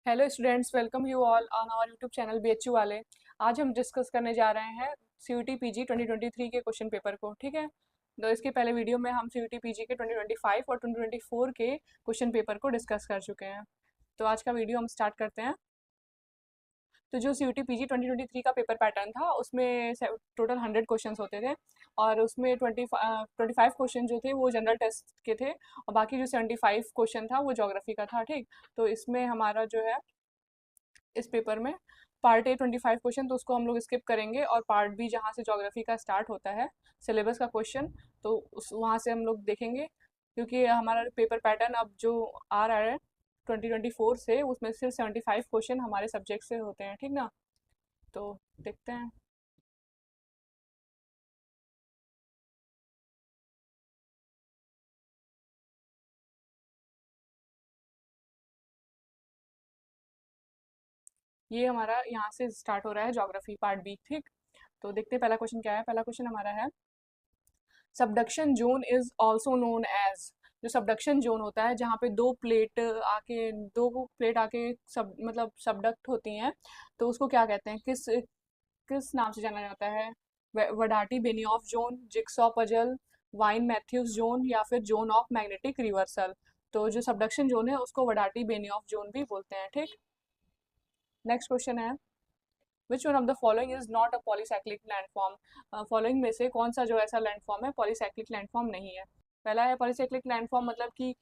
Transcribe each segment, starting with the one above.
Hello students, welcome you all on our YouTube channel BHU वाले। आज हम discuss करने जा रहे हैं सीयूटी पीजी 2023 के क्वेश्चन पेपर को। ठीक है, तो इसके पहले वीडियो में हम सीयूटी पीजी के 2025 और 2024 के क्वेश्चन पेपर को डिस्कस कर चुके हैं। तो आज का वीडियो हम स्टार्ट करते हैं। तो जो सीयूटी पीजी 2023 का पेपर पैटर्न था उसमें टोटल 100 क्वेश्चंस होते थे, और उसमें 25 क्वेश्चन जो थे वो जनरल टेस्ट के थे, और बाकी जो 75 क्वेश्चन था वो ज्योग्राफी का था। ठीक, तो इसमें हमारा जो है इस पेपर में पार्ट ए 25 क्वेश्चन, तो उसको हम लोग स्किप करेंगे, और पार्ट बी जहाँ से ज्योग्राफी का स्टार्ट होता है सिलेबस का क्वेश्चन, तो उस वहाँ से हम लोग देखेंगे। क्योंकि हमारा पेपर पैटर्न अब जो आ रहा है 2024 से, उसमें सिर्फ 75 क्वेश्चन हमारे सब्जेक्ट से होते हैं। ठीक ना, तो देखते हैं। ये हमारा यहाँ से स्टार्ट हो रहा है ज्योग्राफी पार्ट बी। ठीक, तो देखते हैं पहला क्वेश्चन क्या है। पहला क्वेश्चन हमारा है, subduction zone is also known as. जो सबडक्शन जोन होता है जहाँ पे दो प्लेट आके सब मतलब सबडक्ट होती हैं, तो उसको क्या कहते हैं, किस किस नाम से जाना जाता है? Wadati Benioff zone, jigsaw puzzle, Vine Matthews zone, या फिर जोन ऑफ मैग्नेटिक रिवर्सल। तो जो सबडक्शन जोन है उसको वडाटी बेनियॉफ जोन भी बोलते हैं। ठीक, नेक्स्ट क्वेश्चन है, which one of the following is not a polycyclic landform. Following में से कौन सा जो ऐसा लैंडफॉर्म है पॉलीसाइक्लिक लैंडफॉर्म नहीं है? पहला है पॉलीसाइक्लिक लैंडफॉर्म, मतलब कि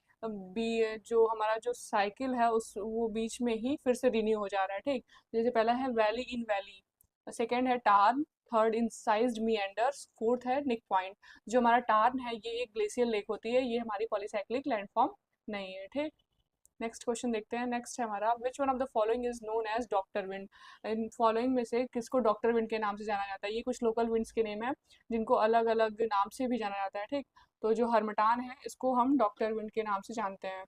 जो हमारा जो साइकिल है उस वो बीच में ही फिर से रिन्यू हो जा रहा है। ठीक, जैसे पहला है वैली इन वैली, सेकेंड है टार्न, थर्ड इंसाइज्ड मिएंडर्स, फोर्थ है निक पॉइंट। जो हमारा टार्न है ये एक ग्लेशियल लेक होती है, ये हमारी पॉलीसाइक्लिक लैंडफॉर्म नहीं है। ठीक, नेक्स्ट क्वेश्चन देखते हैं। नेक्स्ट है हमारा, which one of the following is known as doctor wind. इन फॉलोइंग में से किसको डॉक्टर विंड के नाम से जाना जाता है? ये कुछ लोकल विंड्स के नेम है जिनको अलग अलग नाम से भी जाना जाता है। ठीक, तो जो हरमटान है इसको हम डॉक्टर विंड के नाम से जानते हैं।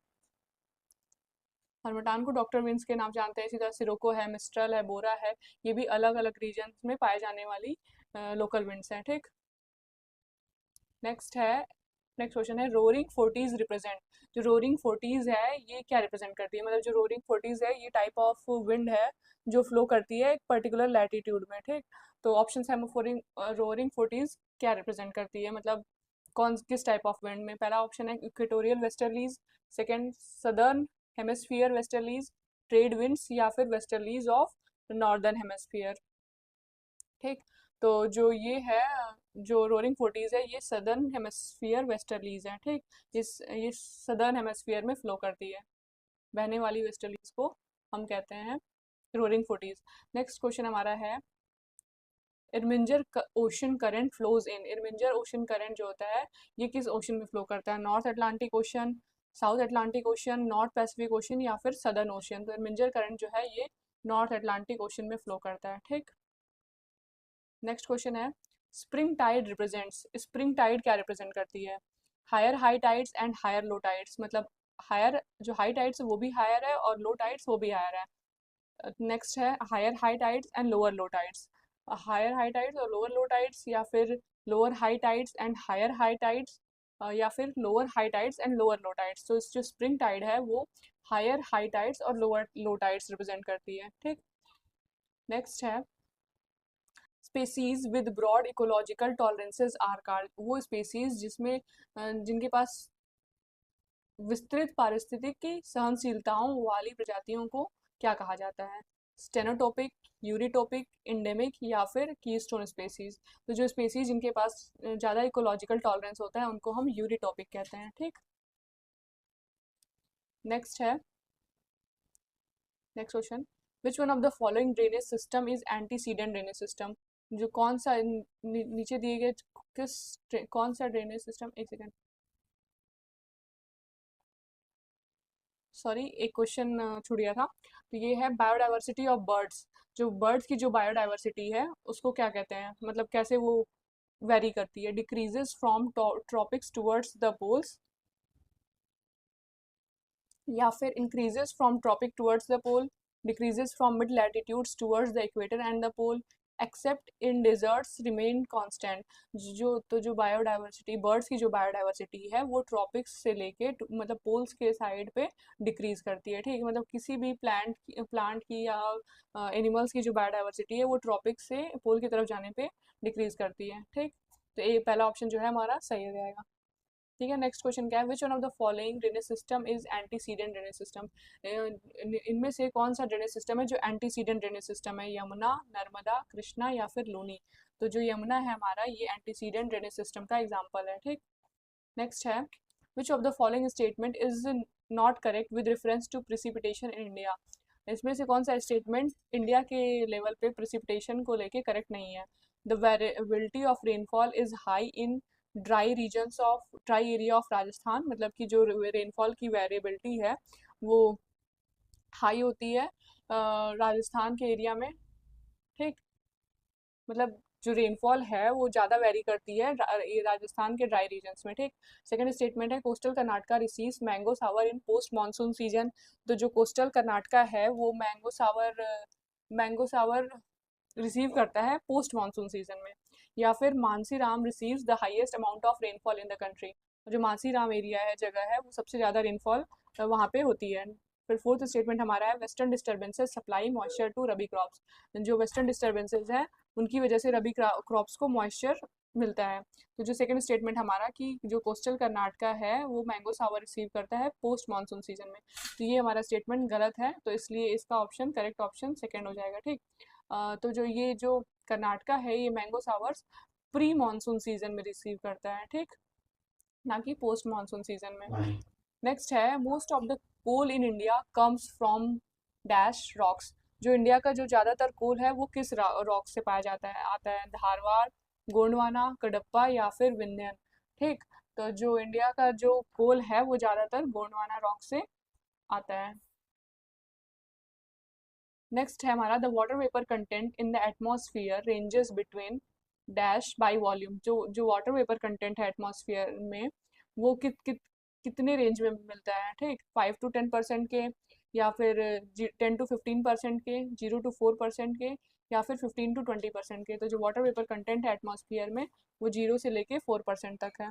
हरमटान को डॉक्टर विंड्स के नाम से जानते हैं। इसी तरह सिरोको है, मिस्ट्रल है, बोरा है, ये भी अलग अलग रीजन में पाए जाने वाली लोकल विंड्स हैं। ठीक, नेक्स्ट है, नेक्स्ट क्वेश्चन है, रोरिंग फोर्टीज रिप्रेजेंट। जो रोरिंग फोर्टीज है ये क्या रिप्रेजेंट करती है? मतलब जो रोरिंग फोर्टीज है ये टाइप ऑफ विंड है जो फ्लो करती है एक पर्टिकुलर लैटिट्यूड में। ठीक, तो ऑप्शन है, रोरिंग फोर्टीज क्या रिप्रेजेंट करती है, मतलब कौन किस टाइप ऑफ विंड में? पहला ऑप्शन है equatorial westerlies, second southern hemisphere westerlies, trade winds, या फिर वेस्टर्लीज ऑफ नॉर्दर्न हेमिस्फीयर। ठीक, तो जो ये है, जो रोरिंग फोर्टीज है ये सदर्न हेमिस्फीयर वेस्टर्लीज है। ठीक, ये सदर्न हेमिस्फीयर में फ्लो करती है, बहने वाली वेस्टर्लीज को हम कहते हैं रोरिंग फोर्टीज। नेक्स्ट क्वेश्चन हमारा है, Irminger ocean current flows in. Irminger ocean current जो होता है ये किस ओशन में फ्लो करता है? North Atlantic ocean, south Atlantic ocean, north Pacific ocean, या फिर सदर्न ओशन। तो इरमिंजर करंट जो है ये नॉर्थ अटलांटिक ओशन में फ्लो करता है। ठीक, नेक्स्ट क्वेश्चन है, spring tide represents. Spring tide क्या रिप्रेजेंट करती है? Higher high tides and higher low tides, मतलब हायर जो हाई टाइड्स है वो भी हायर है और लो टाइड्स वो भी हायर है। नेक्स्ट है higher high tides and lower low tides. Higher high tides और लोअर लो टाइड्स, या फिर lower high tides and higher high tides, या फिर lower high tides and lower low tides. तो इस जो स्प्रिंग टाइड है वो हायर हाई टाइड्स और लोअर लो टाइड्स रिप्रेजेंट करती है। ठीक, नेक्स्ट है, species with broad ecological tolerances are called. वो स्पेसीज जिसमें जिनके पास विस्तृत पारिस्थितिक सहनशीलताओं वाली प्रजातियों को क्या कहा जाता है? स्टेनोटोपिक, यूरिटोपिक, इंडेमिक, या फिर कीस्टोन स्पेसीज। तो जो स्पेसीज जिनके पास ज़्यादा इकोलॉजिकल टॉलरेंस होता है उनको हम यूरिटोपिक कहते हैं। ठीक, नेक्स्ट है, next question, which one of the following drainage system is antecedent drainage system. जो कौन सा नीचे दिए गए कौन सा ड्रेनेज सिस्टम, एक सेकेंड, सॉरी एक क्वेश्चन छूट गया था। तो ये है बायोडाइवर्सिटी ऑफ बर्ड्स। जो बर्ड्स की जो बायोडाइवर्सिटी है उसको क्या कहते हैं, मतलब कैसे वो वेरी करती है? Decreases from tropics towards the poles, या फिर increases from tropic towards the pole, decreases from mid latitudes towards the equator and the pole, except in deserts remain constant. जो बायोडाइवर्सिटी, बर्ड्स की जो बायोडाइवर्सिटी है वो tropics से लेके मतलब पोल्स के साइड पे डिक्रीज करती है, ठीक है। मतलब किसी भी प्लांट की या एनिमल्स की जो बायोडाइवर्सिटी है वो ट्रॉपिक्स से पोल की तरफ जाने पे डिक्रीज करती है, ठीक। तो ये पहला ऑप्शन जो है हमारा सही हो जाएगा। ठीक है, नेक्स्ट क्वेश्चन क्या है, which one of the following drainage system is antecedent drainage system. इनमें से कौन सा ड्रेनेज सिस्टम है जो एंटीसीडेंट ड्रेनेज सिस्टम है, यमुना, नर्मदा, कृष्णा या फिर लूनी। तो जो यमुना है हमारा ये एंटीसीडेंट ड्रेनेज सिस्टम का एग्जाम्पल है, ठीक। नेक्स्ट है, which of the following statement is not correct with reference to precipitation in India. इसमें से कौन सा स्टेटमेंट इंडिया के लेवल पे प्रिसिपिटेशन को लेके करेक्ट नहीं है। The variability of rainfall is high in dry area of Rajasthan, मतलब कि जो रेनफॉल की वेरिएबिलिटी है वो हाई होती है राजस्थान के एरिया में, ठीक। मतलब जो रेनफॉल है वो ज़्यादा वेरी करती है ये राजस्थान के ड्राई रीजन्स में, ठीक। सेकंड स्टेटमेंट है, कोस्टल कर्नाटका रिसीव्स मैंगो सावर इन पोस्ट मानसून सीजन। तो जो कोस्टल कर्नाटका है वो मैंगो सावर रिसीव करता है पोस्ट मानसून सीजन में। या फिर Mansi Ram receives the highest amount of rainfall in the country. जो मानसी राम एरिया है, जगह है, वो सबसे ज़्यादा रेनफॉल वहाँ पे होती है। फिर फोर्थ स्टेटमेंट हमारा है, western disturbances supply moisture to rabi crops. जो वेस्टर्न डिस्टर्बेंसेस हैं उनकी वजह से रबी क्रॉप्स को मॉइस्चर मिलता है। तो जो सेकंड स्टेटमेंट हमारा कि जो कोस्टल कर्नाटका है वो मैंगो सावर रिसीव करता है पोस्ट मानसून सीजन में, तो ये हमारा स्टेटमेंट गलत है, तो इसलिए इसका ऑप्शन करेक्ट ऑप्शन सेकंड हो जाएगा, ठीक। तो जो कर्नाटका है ये mango showers pre monsoon season में रिसीव करता है, ठीक, ना कि पोस्ट मानसून सीजन में। नेक्स्ट है, most of the coal in India comes from dash rocks. जो इंडिया का जो ज़्यादातर कोल है वो किस रॉक से पाया जाता है, आता है धारवाड़, गोंडवाना, कडप्पा या फिर विंध्यन, ठीक। तो जो इंडिया का जो कोल है वो ज़्यादातर गोंडवाना रॉक से आता है। नेक्स्ट है हमारा, the water vapour content in the atmosphere ranges between dash by volume. जो वाटर वेपर कंटेंट है एटमॉस्फेयर में वो कितने रेंज में मिलता है, ठीक। 5 to 10% के, या फिर 10 to 15% के, 0 to 4% के, या फिर 15 to 20% के। तो जो वाटर वेपर कंटेंट है एटमॉस्फेयर में वो 0 से लेके 4% तक है।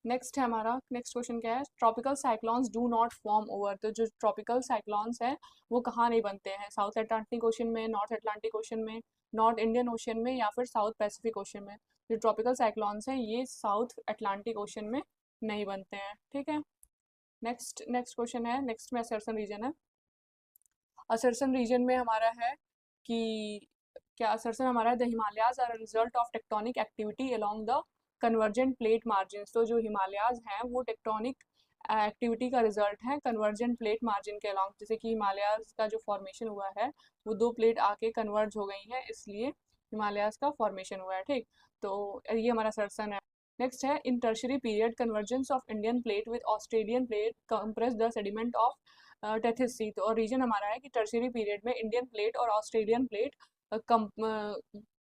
नेक्स्ट है हमारा, नेक्स्ट क्वेश्चन क्या है, tropical cyclones do not form over. तो जो ट्रॉपिकल साइक्लोन्स हैं वो कहाँ नहीं बनते हैं, साउथ अटलांटिक ओशन में, नॉर्थ अटलांटिक ओशन में, नॉर्थ इंडियन ओशन में, या फिर साउथ पैसिफिक ओशन में। जो ट्रॉपिकल साइक्लोन्स हैं ये साउथ अटलांटिक ओशन में नहीं बनते हैं, ठीक है। नेक्स्ट नेक्स्ट क्वेश्चन है, नेक्स्ट में असर्सन रीजन है। असर्सन रीजन में हमारा है कि क्या असर्सन हमारा है, the Himalayas are result of tectonic activity along the convergent plate margin. तो जो हिमालयाज हैं वो टेक्टोनिक एक्टिविटी का रिजल्ट है कन्वर्जेंट प्लेट मार्जिन के अलोंग। जैसे कि हिमालयाज का जो फॉर्मेशन हुआ है वो दो प्लेट आके कन्वर्ज हो गई हैं, इसलिए हिमालयाज का फॉर्मेशन हुआ है, ठीक। तो ये हमारा असर्सन है। नेक्स्ट है, in tertiary period convergence of Indian plate with Australian plate compress the sediment of Tethys sea. तो और रीजन हमारा है कि टर्शरी पीरियड में इंडियन प्लेट और ऑस्ट्रेलियन प्लेट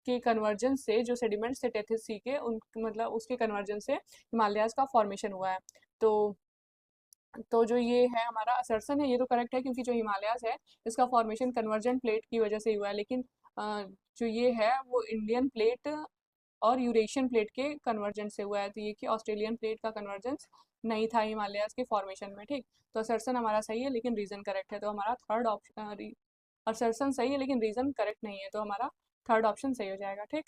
के कन्वर्जन से जो सेडिमेंट्स थे टेथिस सी के, उन मतलब उसके कन्वर्जन से हिमालयाज का फॉर्मेशन हुआ है। तो जो ये है हमारा असर्सन है ये तो करेक्ट है, क्योंकि जो हिमालयाज है इसका फॉर्मेशन कन्वर्जेंट प्लेट की वजह से हुआ है। लेकिन जो ये है वो इंडियन प्लेट और यूरेशियन प्लेट के कन्वर्जेंस से हुआ है, तो ये कि ऑस्ट्रेलियन प्लेट का कन्वर्जेंस नहीं था हिमालयाज के फॉर्मेशन में, ठीक। तो असर्सन हमारा सही है लेकिन रीजन करेक्ट है, तो हमारा थर्ड ऑप्शन, असर्सन सही है लेकिन रीजन करेक्ट नहीं है, तो हमारा थर्ड ऑप्शन सही हो जाएगा, ठीक।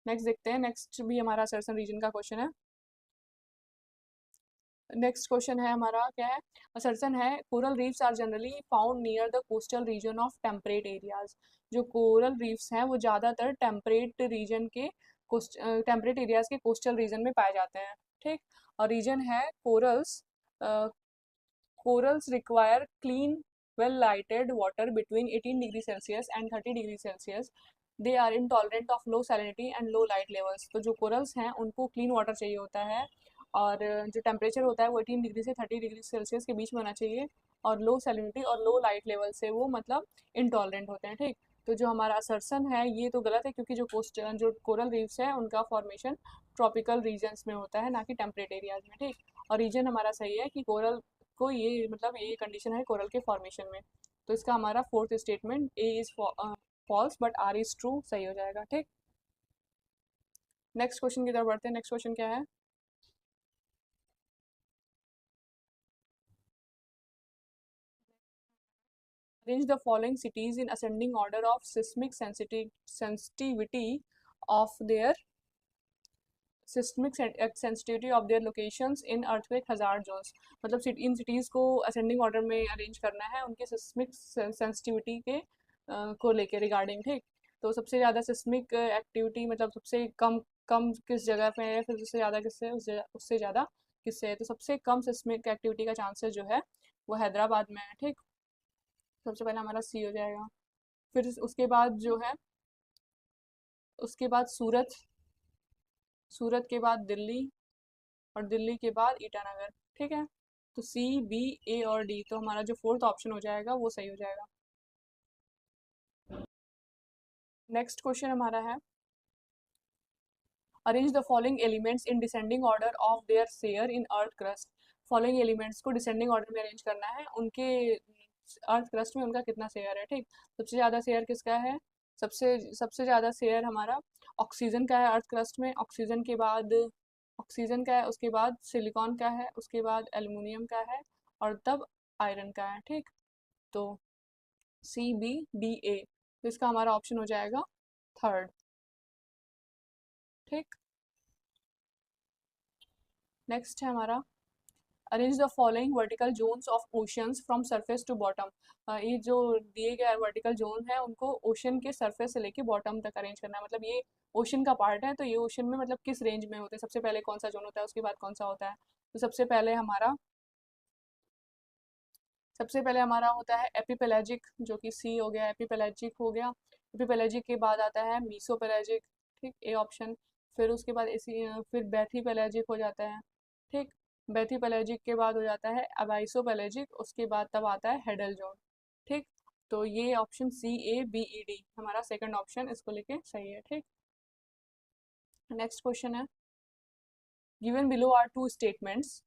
नेक्स्ट देखते हैं, नेक्स्ट भी हमारा असर्सन रीजन का क्वेश्चन है। नेक्स्ट क्वेश्चन है हमारा क्या है, असर्सन है, coral reefs are generally found near the coastal region of temperate areas. जो कोरल रीफ्स हैं वो ज़्यादातर टेम्परेट रीजन के टेम्परेट एरियाज के कोस्टल रीजन में पाए जाते हैं, ठीक। और रीजन है corals, corals require clean well lighted water between 18 degree celsius and 30 degree celsius. They are intolerant of low salinity and low light levels. तो जो कोरल्स हैं उनको क्लीन वाटर चाहिए होता है, और जो टेम्परेचर होता है वो 18 डिग्री से 30 डिग्री सेल्सियस के बीच में होना चाहिए, और लो सैलिनिटी और लो लाइट लेवल से वो मतलब इंटॉलरेंट होते हैं, ठीक। तो जो हमारा असर्सन है ये तो गलत है, क्योंकि जो कोरल रीफ्स है उनका फॉर्मेशन ट्रॉपिकल रीजन्स में होता है, ना कि टेम्परेट एरियाज में, ठीक। और रीजन हमारा सही है कि कोरल को ये मतलब ये कंडीशन है कोरल के फॉर्मेशन में। तो इसका हमारा fourth statement A is false but R is true सही हो जाएगा, ठीक। नेक्स्ट क्वेश्चन की तरफ बढ़ते हैं। नेक्स्ट क्वेश्चन क्या है? Arrange the following cities in ascending order of seismic sensitivity of their sensitivity of their locations in earthquake hazard zones. मतलब इन सिटीज़ को असेंडिंग ऑर्डर में अरेंज करना है उनके सिस्मिक सेंसिटिविटी के को लेके रिगार्डिंग, ठीक। तो सबसे ज़्यादा सिस्मिक एक्टिविटी मतलब सबसे कम कम किस जगह पे है, फिर उससे ज़्यादा किससे, उससे ज़्यादा किससे है। तो सबसे कम सिस्मिक एक्टिविटी का चांसेस जो है वो हैदराबाद में है, ठीक। सबसे पहले हमारा सी हो जाएगा। फिर उसके बाद जो है, उसके बाद सूरत, सूरत के बाद दिल्ली, और दिल्ली के बाद ईटानगर, ठीक है। तो सी, बी, ए और डी, तो हमारा जो फोर्थ ऑप्शन हो जाएगा वो सही हो जाएगा। नेक्स्ट क्वेश्चन हमारा है, arrange the following elements in descending order of their share in earth crust. Following elements को डिसेंडिंग ऑर्डर में अरेंज करना है, उनके अर्थ क्रस्ट में उनका कितना शेयर है, ठीक। सबसे ज़्यादा शेयर किसका है? सबसे सबसे ज़्यादा शेयर हमारा ऑक्सीजन का है अर्थ क्रस्ट में। ऑक्सीजन के बाद, ऑक्सीजन का है, उसके बाद सिलिकॉन का है, उसके बाद एल्युमिनियम का है, और तब आयरन का है, ठीक। तो सी, बी, डी, ए, तो इसका हमारा ऑप्शन हो जाएगा थर्ड, ठीक। नेक्स्ट है हमारा, arrange the following vertical zones of oceans from surface to bottom. ये जो दिए गए वर्टिकल जोन है उनको ओशन के सरफेस से लेके बॉटम तक अरेंज करना है। मतलब ये ओशन का पार्ट है, तो ये ओशन में मतलब किस रेंज में होते हैं, सबसे पहले कौन सा जोन होता है, उसके बाद कौन सा होता है। तो सबसे पहले हमारा होता है एपिपेलाजिक, जो कि सी हो गया, एपिपेलाजिक हो गया। एपिपेलाजिक के बाद आता है मीसोपेलाजिक, ठीक, ए ऑप्शन। फिर उसके बाद इसी फिर बैथीपेलाजिक हो जाता है, ठीक। बैथीपेलाजिक के बाद हो जाता है अबाइसोपेलाजिक, उसके बाद तब आता है हेडल जोन, ठीक। तो ये option C, A, B, E, D हमारा सेकंड ऑप्शन इसको लेके सही है, ठीक। नेक्स्ट क्वेश्चन है, given below are two statements.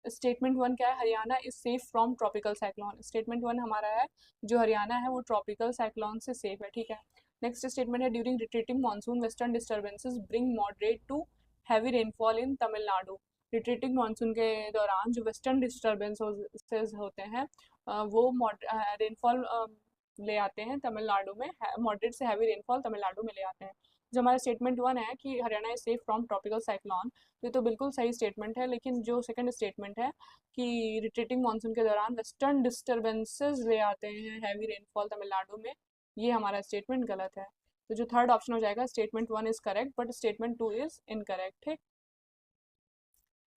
Statement one क्या है? Haryana is safe from tropical cyclone. Statement one हमारा है जो हरियाणा है वो ट्रॉपिकल साइक्लोन से सेफ है, ठीक है। नेक्स्ट स्टेटमेंट है, during retreating monsoon western disturbances bring moderate to heavy rainfall in Tamil Nadu. Retreating monsoon के दौरान जो वेस्टर्न डिस्टर्बेंसेस होते हैं वो रेनफॉल ले आते हैं तमिलनाडु में, मॉडरेट से हैवी रेनफॉल तमिलनाडु में ले आते हैं। जो हमारा स्टेटमेंट वन है कि Haryana is safe from tropical cyclone, ये तो बिल्कुल सही स्टेटमेंट है। लेकिन जो सेकंड स्टेटमेंट है कि रिट्रीटिंग मानसून के दौरान वेस्टर्न डिस्टर्बेंसेस ले आते हैं हैवी रेनफॉल तमिलनाडु में, ये हमारा स्टेटमेंट गलत है। तो जो थर्ड ऑप्शन हो जाएगा, statement one is correct but statement two is incorrect, ठीक।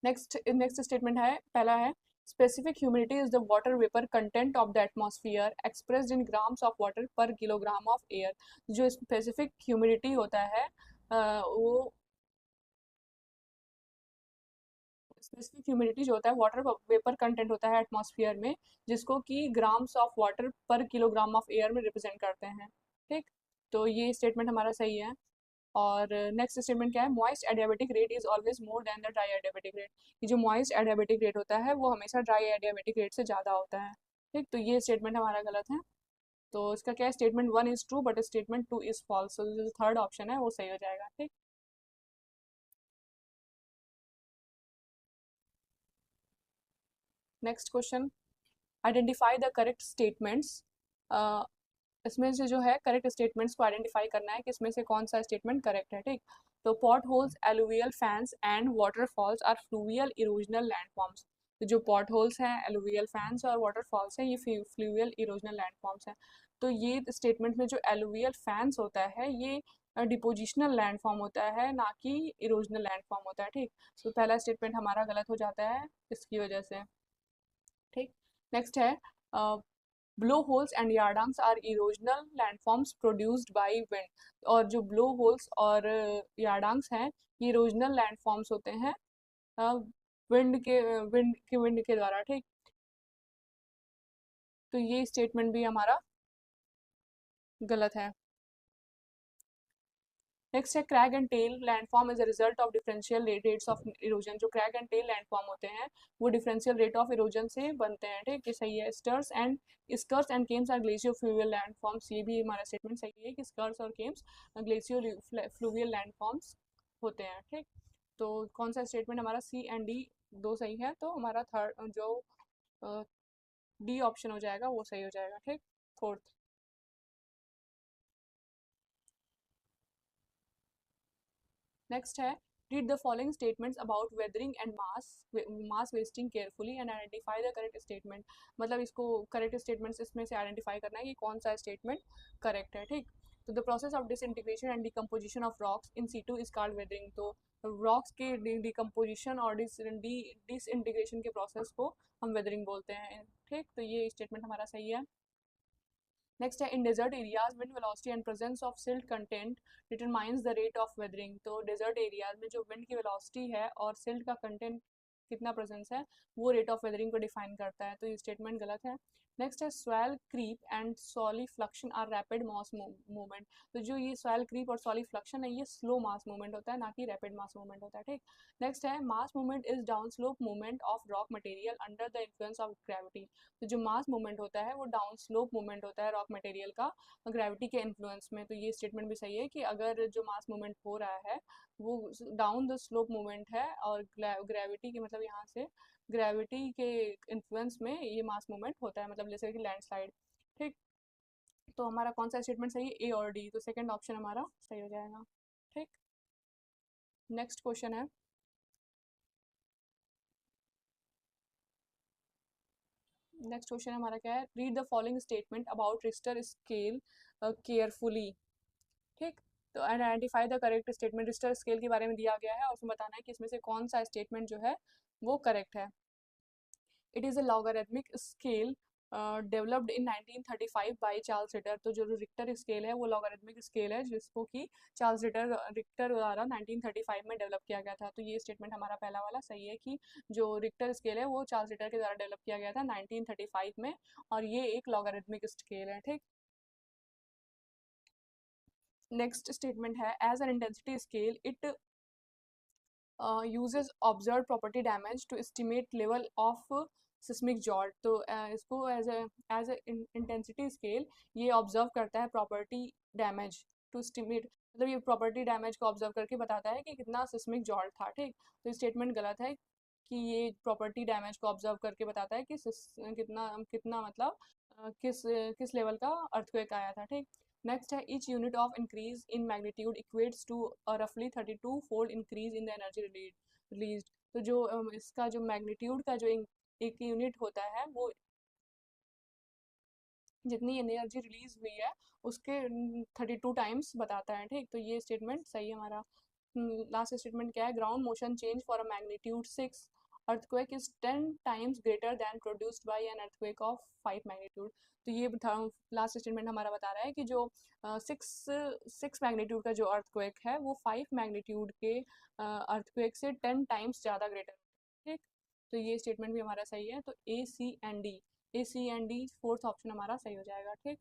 नेक्स्ट स्टेटमेंट है, पहला है, specific humidity is the water vapour content of the atmosphere expressed in grams of water पर किलोग्राम ऑफ एयर। जो specific humidity होता है वो specific humidity जो होता है वाटर वेपर कंटेंट होता है एटमॉस्फेयर में, जिसको कि ग्राम्स ऑफ वाटर पर किलोग्राम ऑफ एयर में रिप्रेजेंट करते हैं, ठीक। तो ये स्टेटमेंट हमारा सही है। और नेक्स्ट स्टेटमेंट क्या है, moist adiabatic rate is always more than the dry adiabatic rate. ये जो मॉइस्ट एडियाबेटिक रेट होता है वो हमेशा ड्राई एडियाबेटिक रेट से ज़्यादा होता है, ठीक। तो ये स्टेटमेंट हमारा गलत है। तो इसका क्या है, statement one is true but statement two is false. तो जो थर्ड ऑप्शन है वो सही हो जाएगा, ठीक। Next question, identify the correct statements. इसमें से जो है करेक्ट स्टेटमेंट्स को आइडेंटिफाई करना है कि इसमें से कौन सा स्टेटमेंट करेक्ट है, ठीक। तो pot holes, alluvial fans and waterfalls are fluvial erosional landforms. तो जो पॉट होल्स हैं, एलुवियल फैंस और वाटरफॉल्स हैं, ये फ्लूवियल इरोजनल लैंडफॉर्म्स हैं। तो ये स्टेटमेंट में जो एलुवियल फैंस होता है ये डिपोजिशनल लैंडफॉर्म होता है, ना कि इरोजनल लैंडफॉर्म होता है, ठीक। तो पहला स्टेटमेंट हमारा गलत हो जाता है इसकी वजह से, ठीक। नेक्स्ट है, blow holes and yardangs are erosional landforms produced by wind. और जो ब्लो होल्स और यार्डांग्स हैं ये इरोजनल लैंडफॉर्म्स होते हैं विंड के द्वारा, ठीक। तो ये स्टेटमेंट भी हमारा गलत है। नेक्स्ट है crack and tail landform is a result of differential rates of erosion. जो क्रैक एंड टेल लैंडफॉर्म होते हैं वो डिफरेंशियल रेट ऑफ इरोजन से बनते हैं, ठीक है, सही है। Eskers and kames are glaciofluvial landforms, ये भी हमारा स्टेटमेंट सही है कि स्कर्स और केम्स ग्लेशियो फ्लूवियल लैंडफॉर्म्स होते हैं, ठीक। तो कौन सा स्टेटमेंट हमारा सी एंड डी दो सही है, तो हमारा थर्ड जो डी ऑप्शन हो जाएगा वो सही हो जाएगा, ठीक। फोर्थ नेक्स्ट है read the following statements about weathering and mass wasting carefully and identify the correct statement. मतलब इसको करेक्ट स्टेटमेंट्स इसमें से आइडेंटिफाई करना है कि कौन सा स्टेटमेंट करेक्ट है, ठीक। तो the process of disintegration and decomposition of rocks in situ is called weathering. तो रॉक्स के डिकम्पोजिशन और डिसइंटीग्रेशन के प्रोसेस को हम वेदरिंग बोलते हैं, ठीक। तो ये स्टेटमेंट हमारा सही है। नेक्स्ट है in desert areas wind velocity and presence of silt content determines the rate of weathering. तो डेजर्ट एरियाज में जो विंड की वेलोसिटी है और सिल्ट का कंटेंट कितना प्रेजेंस है वो रेट ऑफ वेदरिंग को डिफाइन करता है, तो ये स्टेटमेंट गलत है। नेक्स्ट है soil creep and solifluction are rapid mass movement. तो जो ये स्वेल क्रीप और सॉलिफ्लक्शन है ये स्लो मास मूवमेंट होता है, ना कि रैपिड मास मूवमेंट होता है, ठीक। नेक्स्ट है mass movement is down slope movement of rock material under the influence of gravity. तो जो मास मूवमेंट होता है वो डाउन स्लोप मूवमेंट होता है रॉक मटेरियल का ग्रेविटी के इन्फ्लुएंस में। तो ये स्टेटमेंट भी सही है कि अगर जो मास मूवमेंट हो रहा है वो डाउन द स्लोप मूवमेंट है और ग्रेविटी के मतलब यहाँ से ग्रेविटी के इन्फ्लुएंस में ये मास मूवमेंट होता है, मतलब जैसे कि लैंडस्लाइड, ठीक। तो हमारा कौन सा स्टेटमेंट सही है, ए और डी, तो सेकंड ऑप्शन हमारा सही हो जाएगा, ठीक। नेक्स्ट क्वेश्चन है नेक्स्ट क्वेश्चन हमारा क्या है, read the following statement about Richter scale carefully, ठीक। तो identify the correct statement. Richter scale के बारे में दिया गया है और उसमें बताना है कि इसमें से कौन सा स्टेटमेंट जो है वो करेक्ट है। It is a logarithmic scale developed in 1935 by Charles Ritter. तो जो रिक्टर स्केल है वो लॉगरिथमिक स्केल है जिसको कि चार्ल्स रिटर रिक्टर द्वारा 1935 में डेवलप किया गया था। तो ये स्टेटमेंट हमारा पहला वाला सही है कि जो रिक्टर स्केल है वो चार्ल्स रिटर के द्वारा डेवलप किया गया था 1935 में, और ये एक लॉगरिथमिक स्केल है, ठीक। नेक्स्ट स्टेटमेंट है as an intensity scale it uses observed property damage to estimate level of seismic jolt. तो इसको एज इंटेंसिटी स्केल ये ऑब्जर्व करता है प्रॉपर्टी डैमेज टू एस्टिमेट, मतलब ये प्रॉपर्टी डैमेज को ऑब्जर्व करके बताता है कि कितना सिस्मिक जॉल्ट था, ठीक। तो स्टेटमेंट गलत है कि ये प्रॉपर्टी डैमेज को ऑब्जर्व करके बताता है कि कितना कितना मतलब किस किस लेवल का अर्थक्वेक आया था, ठीक। नेक्स्ट है each unit of increase in magnitude equates to रफली 32 fold increase in the energy release. तो जो इसका जो मैग्नीट्यूड का जो एक यूनिट होता है वो जितनी एनर्जी रिलीज हुई है उसके 32 टाइम्स बताता है, ठीक। तो ये स्टेटमेंट सही है हमारा। लास्ट स्टेटमेंट क्या है, ground motion change for a magnitude 6 earthquake is 10 times greater than produced by an earthquake of 5 magnitude। तो ये लास्ट स्टेटमेंट हमारा बता रहा है कि जो सिक्स सिक्स मैग्नीट्यूड का जो अर्थक्वेक है वो 5 मैग्नीट्यूड के अर्थक्वेक से 10 टाइम्स ज़्यादा ग्रेटर, ठीक। तो ये स्टेटमेंट भी हमारा सही है, तो ए C and D fourth option हमारा सही हो जाएगा, ठीक।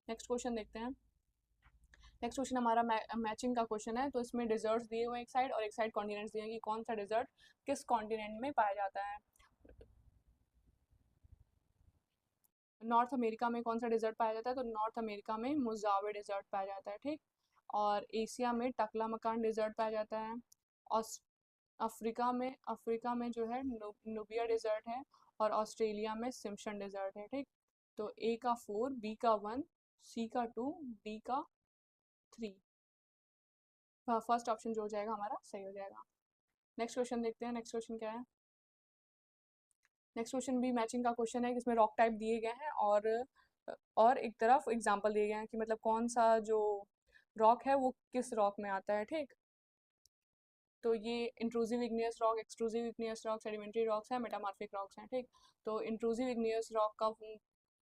नेक्स्ट क्वेश्चन देखते हैं। नेक्स्ट क्वेश्चन हमारा मैचिंग का क्वेश्चन है। तो इसमें डिजर्ट्स दिए हुए एक साइड और एक साइड कॉन्टिनेंट्स दिए हैं कि कौन सा डिजर्ट किस कॉन्टिनेंट में पाया जाता है। नॉर्थ अमेरिका में कौन सा डिजर्ट पाया जाता है, तो नॉर्थ अमेरिका में मोजावे डिजर्ट पाया जाता है, ठीक। और एशिया में टकला मकान डिजर्ट पाया जाता है। और अफ्रीका में जो है नुबिया डिजर्ट है। और ऑस्ट्रेलिया में सिम्पसन डिजर्ट है, ठीक। तो ए का 4, बी का 1, सी का 2, डी का 3, फर्स्ट ऑप्शन जो हो जाएगा हमारा सही हो जाएगा। नेक्स्ट क्वेश्चन देखते हैं। नेक्स्ट क्वेश्चन क्या है, नेक्स्ट क्वेश्चन भी मैचिंग का क्वेश्चन है जिसमें रॉक टाइप दिए गए हैं और एक तरफ एग्जांपल दिए गए हैं कि मतलब कौन सा जो रॉक है वो किस रॉक में आता है, ठीक। तो ये intrusive igneous rock, extrusive igneous rock, sedimentary rocks हैं, मेटामॉर्फिक रॉक्स हैं, ठीक। तो इंट्रूसिव इग्नियस रॉक का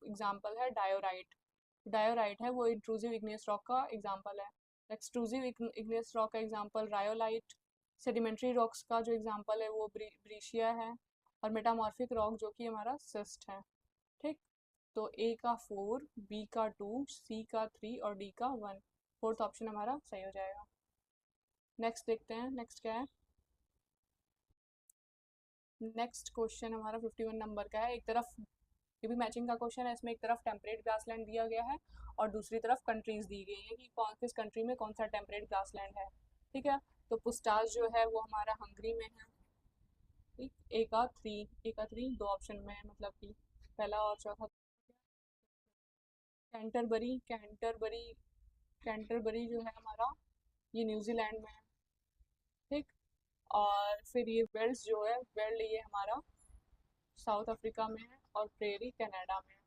एग्जांपल है डायोराइट। डायोराइट है वो इंट्रूसिव इग्नियस रॉक का एग्जांपल है। एक्सट्रूसिव इग्नियस रॉक का एग्जांपल रायोलाइट। सेडिमेंट्री रॉक्स का जो एग्जांपल है वो ब्रीशिया है। और मेटामॉर्फिक रॉक जो कि हमारा सिस्ट है, ठीक। तो ए का 4, बी का 2, सी का 3 और डी का 1। फोर्थ ऑप्शन हमारा सही हो जाएगा। नेक्स्ट देखते हैं, नेक्स्ट क्या है। नेक्स्ट क्वेश्चन हमारा 51 नंबर का है। एक तरफ ये भी मैचिंग का क्वेश्चन है, इसमें एक तरफ टेम्परेट ग्रासलैंड दिया गया है और दूसरी तरफ कंट्रीज दी गई है कि कौन किस कंट्री में कौन सा टेम्परेट ग्रासलैंड है। ठीक है, तो पुस्टास जो है वो हमारा हंगरी में है। ठीक, ए का थ्री दो ऑप्शन में है, मतलब कि पहला और चौथा। कैंटरबरी जो है हमारा, ये न्यूजीलैंड में है। ठीक, और फिर ये वेल्स जो है, वेल्ड ये हमारा साउथ अफ्रीका में है और प्रेरी कनाडा में है।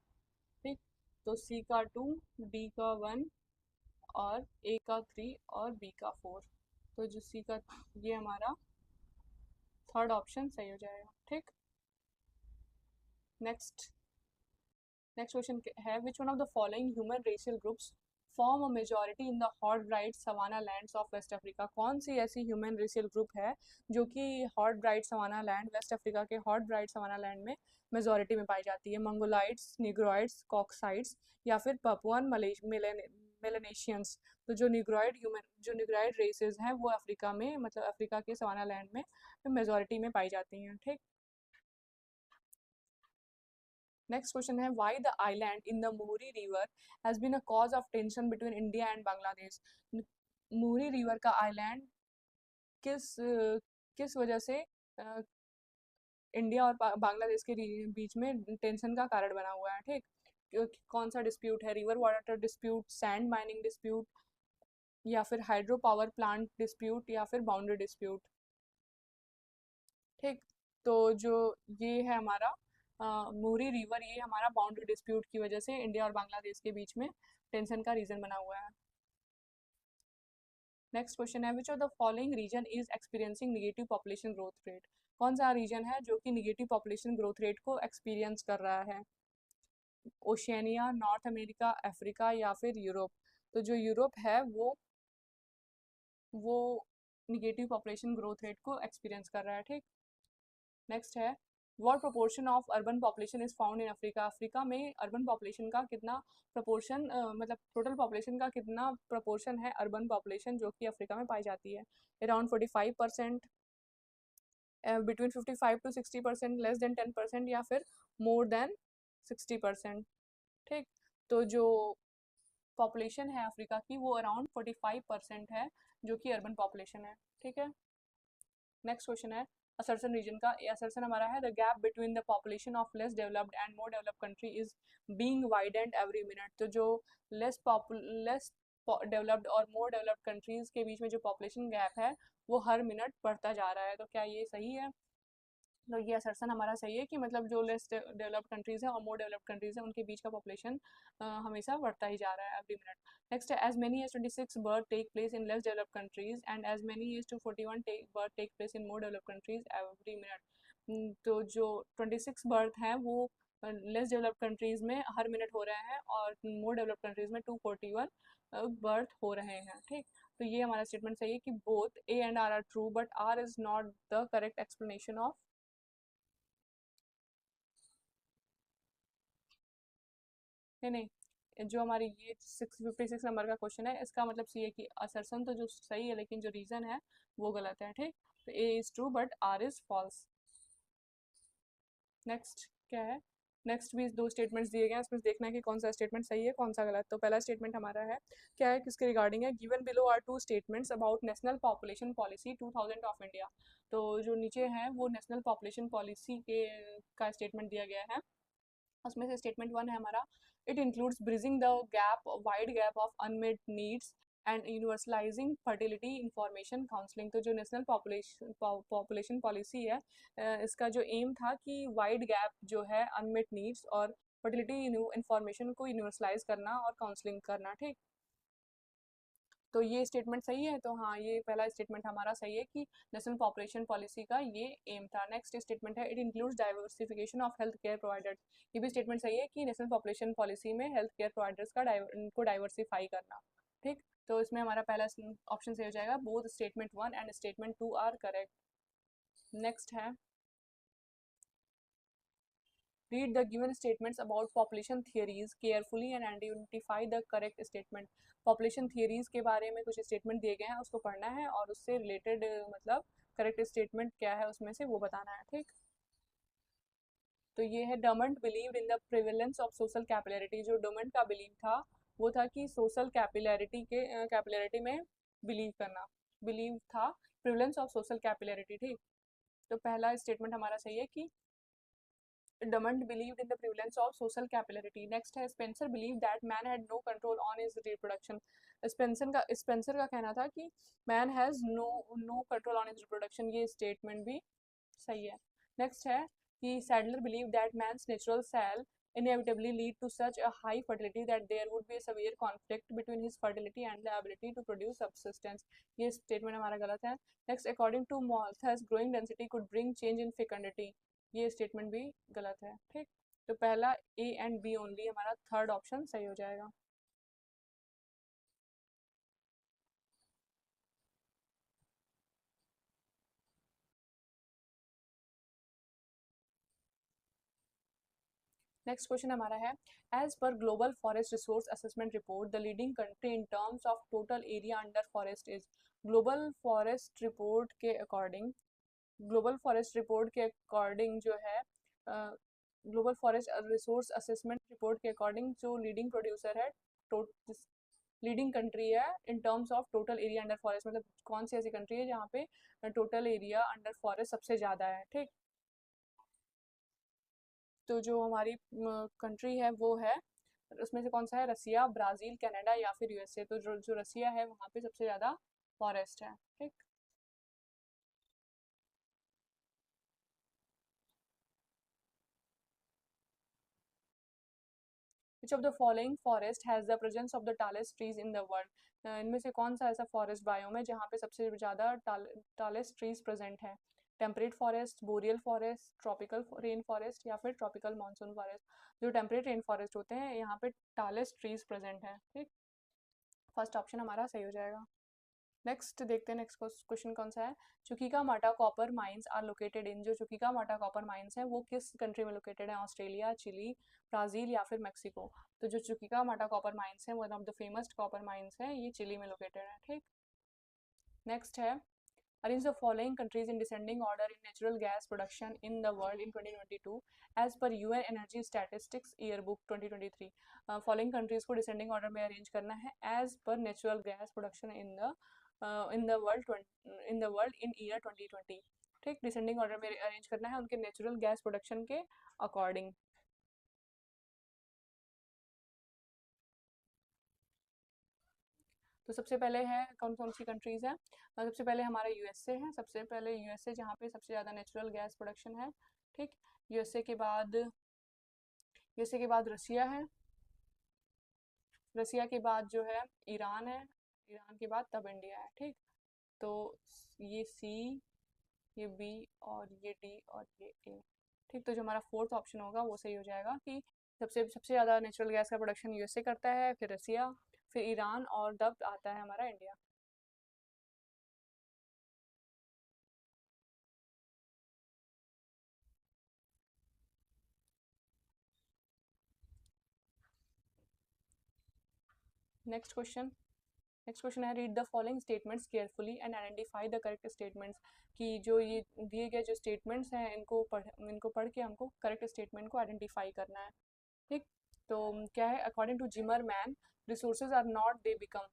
ठीक, तो सी का 2, डी का 1 और ए का 3 और बी का 4। तो जो सी का, ये हमारा थर्ड ऑप्शन सही हो जाएगा। ठीक, नेक्स्ट नेक्स्ट क्वेश्चन है, which one of the following human racial groups form a majority in the hot bright savanna lands of west Africa. कौन सी ऐसी ह्यूमन रेशियल ग्रुप है जो कि hot bright savanna land, west Africa के hot bright savanna land में majority में पाई जाती है? मंगोलाइड्स, निग्रोइड्स, कॉक्साइड्स या फिर पपुअन मेलेनेशियंस। तो जो निग्रोइड रेसेस हैं वो अफ्रीका में, मतलब अफ्रीका के सवाना लैंड में मेजॉरिटी में पाई जाती हैं। ठीक, नेक्स्ट क्वेश्चन है, why the island in the Muhuri river has been a cause of tension between India and Bangladesh. Muhuri river का आइलैंड किस वजह से इंडिया और बांग्लादेश के बीच में टेंशन का कारण बना हुआ है? ठीक, कौन सा डिस्प्यूट है? River water dispute, sand mining dispute या फिर हाइड्रो पावर प्लांट डिस्प्यूट या फिर बाउंड्री डिस्प्यूट। ठीक, तो जो ये है हमारा मुरी रिवर, ये हमारा बाउंड्री डिस्प्यूट की वजह से इंडिया और बांग्लादेश के बीच में टेंशन का रीजन बना हुआ है। नेक्स्ट क्वेश्चन है, which of the following region is experiencing negative population growth rate. कौन सा रीजन है जो कि निगेटिव पॉपुलेशन ग्रोथ रेट को एक्सपीरियंस कर रहा है? ओशियानिया, नॉर्थ अमेरिका, अफ्रीका या फिर यूरोप। तो जो यूरोप है वो निगेटिव पॉपुलेशन ग्रोथ रेट को एक्सपीरियंस कर रहा है। ठीक, नेक्स्ट है, what proportion of urban population is found in Africa. Africa में अर्बन पॉपुलेशन का कितना प्रोपोर्शन, मतलब टोटल पॉपुलेशन का कितना प्रोपोर्शन है अर्बन पॉपुलेशन जो कि अफ्रीका में पाई जाती है? Around 45%, between 55 to 60%, less than 10% या फिर मोर देन 60%। ठीक, तो जो पॉपुलेशन है अफ्रीका की वो अराउंड 45% है जो कि अर्बन पॉपुलेशन है। ठीक है, नेक्स्ट क्वेश्चन है असर्सन रीजन का। असर्सन हमारा है, the gap between the population of less developed and more developed country is being widened every minute. तो जो लेस डेवलप्ड और मोर डेवलप्ड कंट्रीज के बीच में जो पॉपुलेशन गैप है वो हर मिनट बढ़ता जा रहा है। तो क्या ये सही है? तो ये असर्सन हमारा सही है कि मतलब जो लेस डेवलप्ड कंट्रीज है और मोर डेवलप्ड कंट्रीज है उनके बीच का पॉपुलेशन हमेशा बढ़ता ही जा रहा है एवरी मिनट। नेक्स्ट है, as many as 26 birth take place in less developed countries and as many as 241 birth take place in more developed countries every minute. तो जो 26 बर्थ हैं वो लेस डेवलप्ड कंट्रीज में हर मिनट हो रहे हैं और मोर डेवलप्ड कंट्रीज में 241 बर्थ हो रहे हैं। ठीक, तो ये हमारा स्टेटमेंट सही है कि both A and R true but R is not the correct explanation of. नहीं नहीं, जो हमारी ये 656 नंबर का क्वेश्चन है इसका मतलब सी है कि असर्सन तो जो सही है लेकिन जो रीजन है वो गलत है। ठीक, तो A is true but R is false. Next क्या है, नेक्स्ट भी दो स्टेटमेंट्स दिए गए हैं, इसमें देखना है कि कौन सा स्टेटमेंट सही है कौन सा गलत। तो पहला स्टेटमेंट हमारा है, क्या है, किसके रिगार्डिंग है? Given below are two statements about national population policy 2000 of India. तो जो नीचे है वो नेशनल पॉपुलेशन पॉलिसी के का स्टेटमेंट दिया गया है। उसमें से स्टेटमेंट 1 है हमारा, it includes bridging the gap wide gap of unmet needs and universalising fertility information counselling. तो जो नेशनल पॉपुलेशन पॉलिसी है, इसका जो एम था कि वाइड गैप जो है अनमेट नीड्स और फर्टिलिटी इंफॉर्मेशन को यूनिवर्सलाइज करना और काउंसलिंग करना। ठीक, तो ये स्टेटमेंट सही है। तो हाँ, ये पहला स्टेटमेंट हमारा सही है कि नेशनल पॉपुलेशन पॉलिसी का ये एम था। नेक्स्ट स्टेटमेंट है, it includes diversification of health care providers. ये भी स्टेटमेंट सही है कि नेशनल पॉपुलेशन पॉलिसी में हेल्थ केयर प्रोवाइडर्स का को डाइवर्सिफाई करना। ठीक, तो इसमें हमारा पहला ऑप्शन सही हो जाएगा, both statement 1 and statement 2 are correct. Next है, read the given statements about population theories carefully and identify the correct statement. Population theories के बारे में कुछ स्टेटमेंट दिए गए हैं, उसको पढ़ना है और उससे रिलेटेड मतलब करेक्ट स्टेटमेंट क्या है उसमें से वो बताना है, ठीक। तो ये है Dumont believed in the prevalence of social capillarity. जो डमंड का बिलीव था वो था कि सोशल कैपिलरिटी में बिलीव करना, बिलीव था प्रिवेलेंस ऑफ सोशल कैपिलरिटी, ठीक। तो पहला स्टेटमेंट हमारा सही है कि Dumont believed in the prevalence of social capillarity. Next है Spencer believe that man had no control on his reproduction. Spencer का कहना था कि man has no control on his reproduction, ये स्टेटमेंट भी सही है। नेक्स्ट है कि Sadler believe that man's natural cell inevitably lead to such a high fertility that there would be a severe conflict between his fertility and the ability to produce subsistence। ये statement हमारा गलत है। Next according to Malthus growing density could bring change in fecundity। ये statement भी गलत है, ठीक। तो पहला ए एंड बी ओनली, हमारा थर्ड ऑप्शन सही हो जाएगा। नेक्स्ट क्वेश्चन हमारा है as per global forest resource assessment report the leading country in terms of total area under forest is. Global forest report के अकॉर्डिंग, ग्लोबल फॉरेस्ट रिपोर्ट के according जो है global forest resource assessment report के according जो leading producer है, leading country है इन terms of total area under forest, मतलब कौन सी ऐसी कंट्री है जहाँ पे टोटल एरिया अंडर फॉरेस्ट सबसे ज़्यादा है, ठीक। तो जो हमारी कंट्री है वो है, उसमें से कौन सा है, रसिया, ब्राज़ील, कनाडा या फिर यूएसए। तो जो रसिया है वहाँ पे सबसे ज़्यादा फॉरेस्ट है, ठीक। विच of the following forest has the presence of the tallest trees in the world. इनमें से कौन सा ऐसा फॉरेस्ट बायोम है जहाँ पे सबसे ज़्यादा टालेस्ट ट्रीज प्रेजेंट है। Temperate forest, boreal forest, tropical rain forest या फिर ट्रॉपिकल मानसून फॉरेस्ट। जो टेम्परेट रेन फॉरेस्ट होते हैं यहाँ पे टालेस्ट ट्रीज प्रेजेंट है, ठीक। फर्स्ट ऑप्शन हमारा सही हो जाएगा। नेक्स्ट देखते हैं नेक्स्ट क्वेश्चन कौन सा है। Chuquicamata copper mines are located in. जो चुकीका माटा कॉपर माइंस हैं वो किस कंट्री में लोकेटेड है, ऑस्ट्रेलिया, चिली, ब्राज़ील या फिर मेक्सिको। तो जो चुकीका माटा कॉपर माइंस हैं one of the famous copper mines हैं, ये चिली में लोकेटेड है, ठीक। नेक्स्ट है arrange the following countries in descending order in natural gas production in the world in 2022 as per UN Energy Statistics Yearbook 2023। Following countries को descending order में arrange करना है as per natural gas production in the world in year 2020, ठीक। Descending order में arrange करना है उनके natural gas production के अकॉर्डिंग। तो सबसे पहले है कौन कौन सी कंट्रीज़ हैं। सबसे पहले हमारा यूएसए है, सबसे पहले यूएसए जहाँ पे सबसे ज़्यादा नेचुरल गैस प्रोडक्शन है, ठीक। यूएसए के बाद यूएसए के बाद रसिया है, रसिया के बाद जो है ईरान है, ईरान के बाद तब इंडिया है, ठीक। तो ये सी, ये बी और ये डी और ये ए, ठीक। तो जो हमारा फोर्थ ऑप्शन होगा वो सही हो जाएगा कि सबसे सबसे ज़्यादा नेचुरल गैस का प्रोडक्शन यूएसए करता है, फिर रसिया, फिर ईरान और तब आता है हमारा India. Next question, next question है read the following statements carefully and identify the correct statements. कि जो ये दिए गए जो स्टेटमेंट्स हैं इनको पढ़ के हमको करेक्ट स्टेटमेंट को आइडेंटिफाई करना है, ठीक। तो क्या है, according to Zimmermann resources are not they become.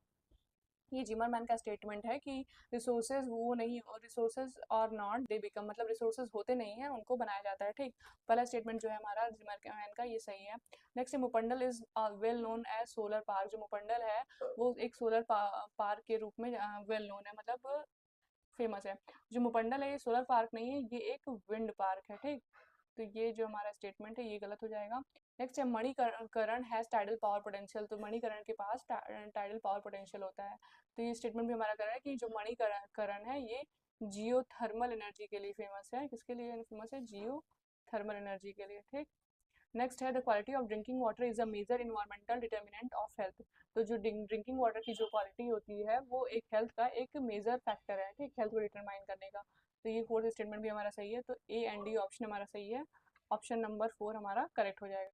ये जिमरमैन का स्टेटमेंट है कि रिसोर्सेज वो नहीं, रिसोर्सेज और नॉट दे बिकम, मतलब रिसोर्सेज होते नहीं हैं उनको बनाया जाता है, ठीक। पहला स्टेटमेंट जो है हमारा जिमरमैन का ये सही है। Next Muppandal is well known as solar park. जो मुपंडल है वो एक सोलर पार्क के रूप में वेल नोन है, मतलब फेमस है। जो मुपंडल है ये सोलर पार्क नहीं है, ये एक विंड पार्क है, ठीक। तो ये जो हमारा स्टेटमेंट है ये गलत हो जाएगा। नेक्स्ट है Manikaran has tidal power potential. तो मणिकरण के पास टाइडल पावर पोटेंशियल होता है। तो ये स्टेटमेंट भी हमारा करेक्ट है कि जो मणिकरण है ये जियो थर्मल एनर्जी के लिए फेमस है। किसके लिए फेमस है, जियो थर्मल एनर्जी के लिए, ठीक। नेक्स्ट है the quality of drinking water is a major environmental determinant of health. तो जो ड्रिंकिंग वाटर की जो क्वालिटी होती है वो एक हेल्थ का एक मेजर फैक्टर है, ठीक, हेल्थ को डिटरमाइन करने का। तो ये फोर्थ स्टेटमेंट भी हमारा सही है, तो ए एंड डी ऑप्शन हमारा सही है। ऑप्शन नंबर 4 हमारा करेक्ट हो जाएगा।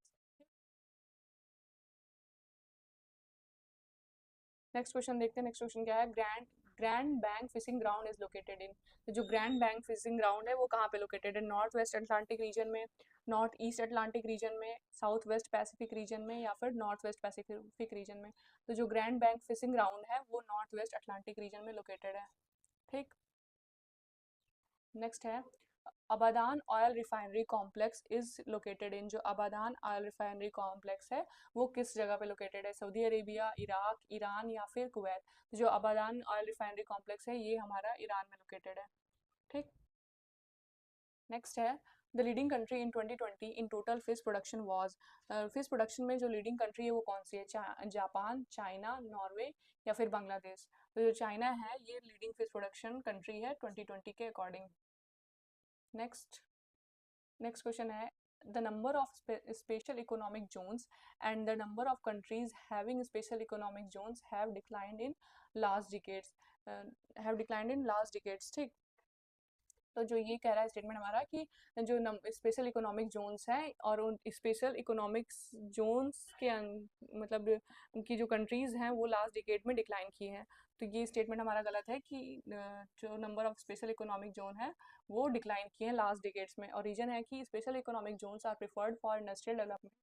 नेक्स्ट क्वेश्चन देखते हैं। नेक्स्ट क्वेश्चन क्या है? Grand grand bank fishing ground is located in. तो जो ग्रैंड बैंक फिशिंग ग्राउंड है वो कहाँ पे लोकेटेड है? नॉर्थ वेस्ट अटलांटिक रीजन में, नॉर्थ ईस्ट अटलांटिक रीजन में, साउथ वेस्ट पैसिफिक रीजन में, या फिर नॉर्थ वेस्ट पैसिफिक रीजन में? तो जो ग्रैंड बैंक फिशिंग ग्राउंड है वो नॉर्थ वेस्ट अटलांटिक रीजन में लोकेटेड है। ठीक। नेक्स्ट है, Abadan oil refinery complex is located in. जो अबादान ऑयल रिफाइनरी कॉम्प्लेक्स है वो किस जगह पे लोकेटेड है? सऊदी अरेबिया, इराक, ईरान, या फिर कुवैत? तो जो अबादान ऑयल रिफाइनरी कॉम्प्लेक्स है ये हमारा ईरान में लोकेटेड है। ठीक। नेक्स्ट है, the leading country in 2020 in total fish production was. Fish production में जो लीडिंग कंट्री है वो कौन सी है? जापान, चाइना, नॉर्वे, या फिर बांग्लादेश? तो जो चाइना है ये लीडिंग फिश प्रोडक्शन कंट्री है 2020 के अकॉर्डिंग। नेक्स्ट नेक्स्ट क्वेश्चन है, the number of special economic Jones and the number of countries having special economic Jones have declined in last decades. ठीक। तो जो ये कह रहा है स्टेटमेंट हमारा कि जो स्पेशल इकोनॉमिक जोन्स हैं और उन स्पेशल इकोनॉमिक्स जोन्स के मतलब उनकी जो कंट्रीज हैं वो लास्ट डिकेड में डिक्लाइन की हैं। तो ये स्टेटमेंट हमारा गलत है कि जो number of special economic zone है वो डिक्लाइन किए हैं लास्ट डिकेड्स में। और रीजन है कि special economic zones are preferred for industrial development,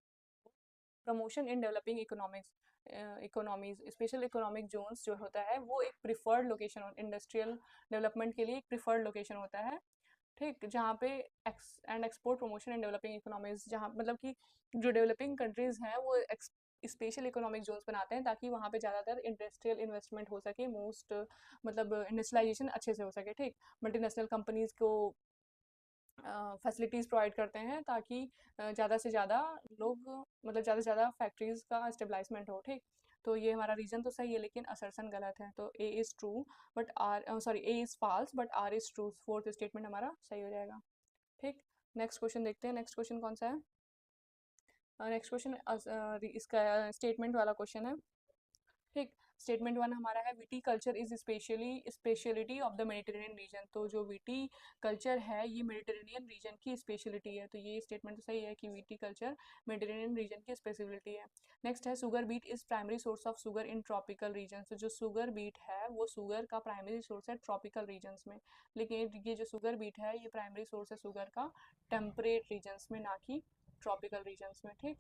promotion in developing economies. Special economic zones जो होता है वो एक प्रिफर्ड लोकेशन, इंडस्ट्रियल डेवलपमेंट के लिए एक प्रिफर्ड लोकेशन होता है। ठीक। जहाँ पे export promotion and developing economies, जहाँ मतलब कि जो डेवलपिंग कंट्रीज हैं वो स्पेशल इकोनॉमिक जोन्स बनाते हैं ताकि वहाँ पे ज़्यादातर इंडस्ट्रियल इन्वेस्टमेंट हो सके, मोस्ट मतलब इंडस्ट्रियलाइजेशन अच्छे से हो सके। ठीक। मल्टीनेशनल कंपनीज को फैसिलिटीज़ प्रोवाइड करते हैं ताकि ज़्यादा से ज़्यादा लोग मतलब ज़्यादा से ज़्यादा फैक्ट्रीज़ का स्टेबलाइजमेंट हो। ठीक। तो ये हमारा रीज़न तो सही है लेकिन असर्शन गलत है। तो A is true but R sorry A is false but R is true. Fourth statement हमारा सही हो जाएगा। ठीक। नेक्स्ट क्वेश्चन देखते हैं। नेक्स्ट क्वेश्चन कौन सा है? नेक्स्ट क्वेश्चन इसका स्टेटमेंट वाला क्वेश्चन है। ठीक। स्टेटमेंट 1 हमारा है, witty culture is speciality of the Mediterranean reason. तो जो विटी कल्चर है ये मेडिटेरेनियन रीजन की स्पेशलिटी है। तो ये स्टेटमेंट तो सही है कि विटी कल्चर मेडिटेरेनियन रीजन की स्पेशलिटी है। नेक्स्ट है, sugar beet is primary source of sugar in tropical region. तो जो शुगर बीट है वो शुगर का प्राइमरी सोर्स है ट्रॉपिकल रीजन्स में, लेकिन ये जो शुगर बीट है ये प्राइमरी सोर्स है शुगर का टेम्परेट रीजन्स में, ना कि ट्रॉपिकल रीजन्स में। ठीक।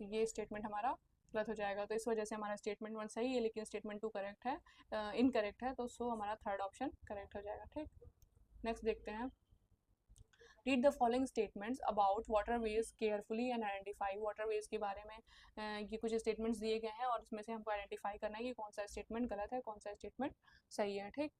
तो ये स्टेटमेंट हमारा गलत हो जाएगा। तो इस वजह से हमारा स्टेटमेंट 1 सही है लेकिन स्टेटमेंट 2 करेक्ट है, इनकरेक्ट है। तो सो हमारा थर्ड ऑप्शन करेक्ट हो जाएगा। ठीक। नेक्स्ट देखते हैं, read the following statements about waterways carefully and identify. Waterways के बारे में ये कुछ स्टेटमेंट्स दिए गए हैं और उसमें से हमको आइडेंटिफाई करना है कि कौन सा स्टेटमेंट गलत है, कौन सा स्टेटमेंट सही है। ठीक।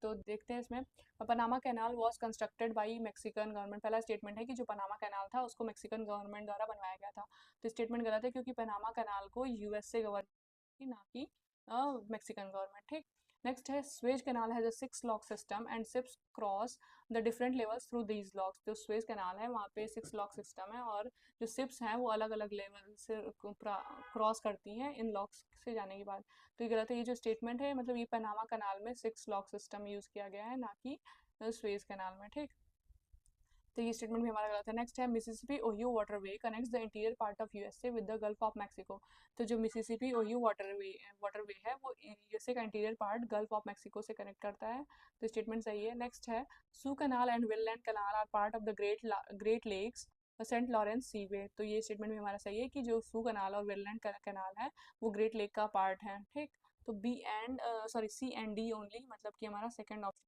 तो देखते हैं इसमें, Panama canal was constructed by Mexican government. पहला स्टेटमेंट है कि जो पनामा कैनाल था उसको मैक्सिकन गवर्नमेंट द्वारा बनवाया गया था। तो स्टेटमेंट गलत है क्योंकि पनामा कैनाल को यूएसए गवर्नमेंट की, ना कि मैक्सिकन गवर्नमेंट। ठीक। नेक्स्ट है, Suez canal has a 6 lock system and ships cross the different levels through these locks. जो स्वेज कैनाल है वहाँ पे 6 लॉक सिस्टम है और जो शिप्स हैं वो अलग अलग लेवल से क्रॉस करती हैं इन लॉक्स से जाने के बाद। तो ये गलत है। ये जो स्टेटमेंट है मतलब ये पनामा कनाल में 6 लॉक सिस्टम यूज़ किया गया है, ना कि स्वेज कनाल में। ठीक। तो ये स्टेटमेंट भी हमारा गलत है। नेक्स्ट है, Mississippi Ohio waterway connects the interior part of USA with the gulf of Mexico. तो जो मिसिसिपी ओहियो वाटरवे है वो यूएसए का interior part gulf of Mexico से कनेक्ट करता है। तो स्टेटमेंट सही है। नेक्स्ट है, Soo canal and Welland canal are part of the Great Lakes Saint Lawrence seaway. तो ये स्टेटमेंट भी हमारा सही है कि जो सू कनाल और विललैंड कनाल है वो ग्रेट लेक का पार्ट है। ठीक। तो B and sorry C and D only, मतलब कि हमारा सेकंड ऑप्शन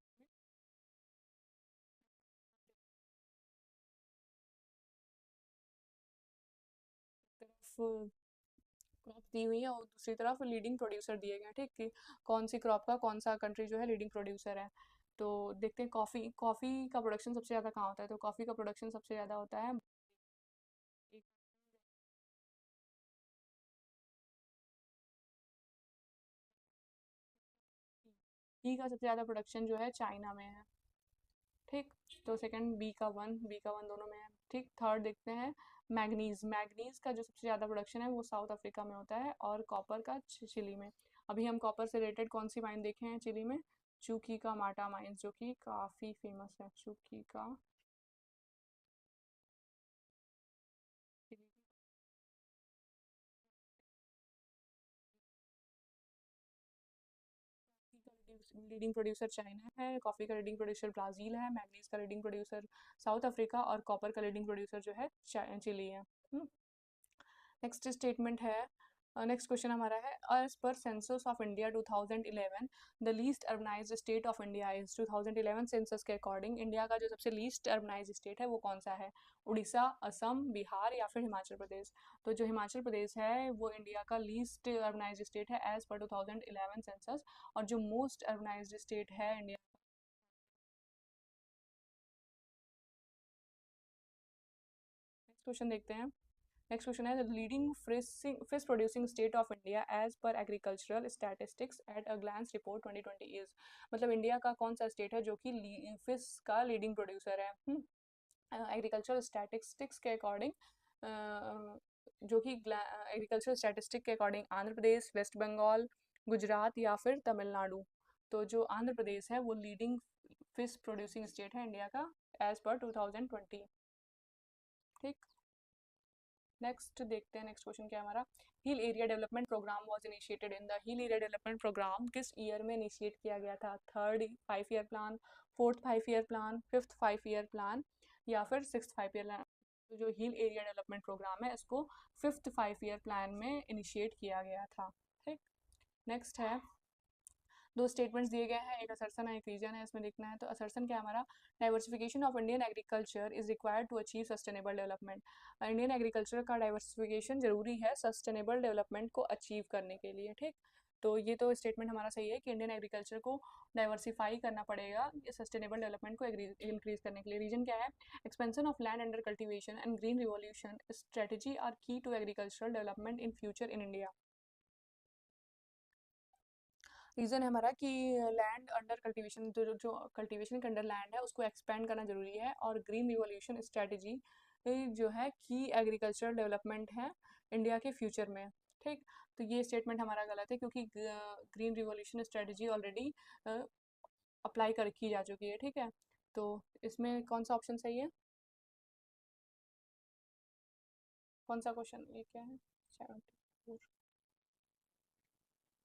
तरफ क्रॉप दी हुई है और दूसरी तरफ लीडिंग प्रोड्यूसर दिए गए हैं। ठीक, कि कौन सी क्रॉप का कौन सा कंट्री जो है लीडिंग प्रोड्यूसर है। तो देखते हैं, कॉफ़ी कॉफ़ी का प्रोडक्शन सबसे ज़्यादा कहाँ होता है? तो कॉफ़ी का प्रोडक्शन सबसे ज़्यादा होता है एक टी का सबसे ज़्यादा प्रोडक्शन जो है चाइना में है। ठीक। तो सेकंड बी का वन दोनों में है। ठीक। थर्ड देखते हैं, मैग्नीज मैग्नीज का जो सबसे ज़्यादा प्रोडक्शन है वो साउथ अफ्रीका में होता है और कॉपर का चिली में। अभी हम कॉपर से रिलेटेड कौन सी माइन देखे हैं चिली में? चूकी का माटा माइंस, जो कि काफ़ी फेमस है चूकी का लीडिंग प्रोड्यूसर चाइना है, कॉफ़ी का लीडिंग प्रोड्यूसर ब्राज़ील है, मैंगनीज का लीडिंग प्रोड्यूसर साउथ अफ्रीका और कॉपर का लीडिंग प्रोड्यूसर जो है चिली है। नेक्स्ट स्टेटमेंट है, नेक्स्ट क्वेश्चन हमारा है, as per census of India 2011 the least urbanized state of India is. 2011 census के अकॉर्डिंग इंडिया का जो सबसे लीस्ट अर्बनाइज्ड स्टेट है वो कौन सा है? उड़ीसा, असम, बिहार या फिर हिमाचल प्रदेश? तो जो हिमाचल प्रदेश है वो इंडिया का लीस्ट अर्बनाइज्ड स्टेट है एज पर 2011 सेंसस, और जो मोस्ट अर्बनाइज्ड स्टेट है इंडिया। नेक्स्ट क्वेश्चन देखते हैं। नेक्स्ट क्वेश्चन है, the leading fish producing state of India as per agricultural statistics at a glance report 2020 is. मतलब India का कौन सा स्टेट है जो कि फिश का लीडिंग प्रोड्यूसर है? एग्रीकल्चरल स्टैटिस्टिक्स के अकॉर्डिंग, जो कि एग्रीकल्चरल स्टैटिस्टिक के अकॉर्डिंग आंध्र प्रदेश, वेस्ट बंगाल, गुजरात या फिर तमिलनाडु? तो जो आंध्र प्रदेश है वो लीडिंग फिश प्रोड्यूसिंग स्टेट है इंडिया का एज पर 2020। ठीक, नेक्स्ट देखते हैं। नेक्स्ट क्वेश्चन क्या है हमारा, hill area development program was initiated in the. Hill area development program किस ईयर में इनिशिएट किया गया था? Third 5 year plan, fourth 5 year plan, fifth 5 year plan या फिर सिक्स 5 ईयर प्लान? तो जो हिल एरिया डेवलपमेंट प्रोग्राम है इसको फिफ्थ 5 ईयर प्लान में इनिशिएट किया गया था। ठीक, नेक्स्ट है, दो स्टेटमेंट्स दिए गए हैं, एक असर्सन है एक रीजन है, इसमें देखना है। तो असर्सन क्या हमारा, diversification of Indian agriculture is required to achieve sustainable development. Indian agriculture का डाइवर्सिफिकेशन जरूरी है सस्टेनेबल डेवलपमेंट को अचीव करने के लिए। ठीक, तो ये तो स्टेटमेंट हमारा सही है कि इंडियन एग्रीकल्चर को डाइवर्सिफाई करना पड़ेगा सस्टेनेबल डेवलपमेंट को इंक्रीज करने के लिए। रीजन क्या है, expansion of land under cultivation and green revolution strategy are key to agricultural development in future in India. Reason है हमारा कि लैंड अंडर कल्टीवेशन, जो कल्टीवेशन के अंडर लैंड है उसको एक्सपेंड करना जरूरी है, और ग्रीन रिवॉल्यूशन स्ट्रेटजी जो है की एग्रीकल्चरल डेवलपमेंट है इंडिया के फ्यूचर में। ठीक, तो ये स्टेटमेंट हमारा गलत है क्योंकि green revolution strategy already apply कर की जा चुकी है। ठीक है, तो इसमें कौन सा ऑप्शन सही है? कौन सा क्वेश्चन, ये क्या है? 74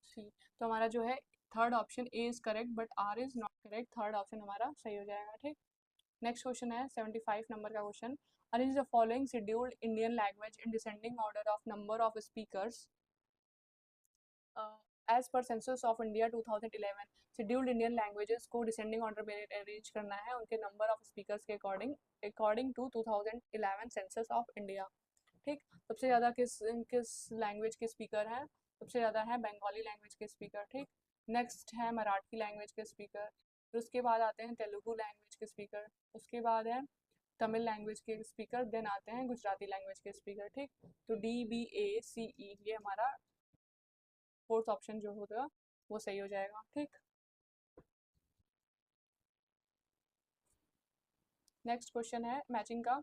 सी। तो हमारा जो है third option A is correct but R is not correct, third option हमारा सही हो जाएगा। ठीक, नेक्स्ट क्वेश्चन है 75 नंबर का question, arrange the following scheduled Indian language in descending order of number of speakers as per census of India 2011। Scheduled Indian languages को descending order में arrange करना है उनके नंबर ऑफ स्पीकर्स के according, according to 2011 census of India. ठीक, सबसे ज़्यादा किस किस लैंग्वेज के स्पीकर हैं? सबसे ज़्यादा है बंगाली लैंग्वेज के स्पीकर। ठीक, नेक्स्ट है मराठी लैंग्वेज के स्पीकर, फिर उसके बाद आते हैं तेलुगु लैंग्वेज के स्पीकर, उसके बाद है तमिल लैंग्वेज के स्पीकर, देन आते हैं गुजराती लैंग्वेज के स्पीकर। ठीक, तो DBACE ये हमारा फोर्थ ऑप्शन जो होगा वो सही हो जाएगा। ठीक, नेक्स्ट क्वेश्चन है मैचिंग का,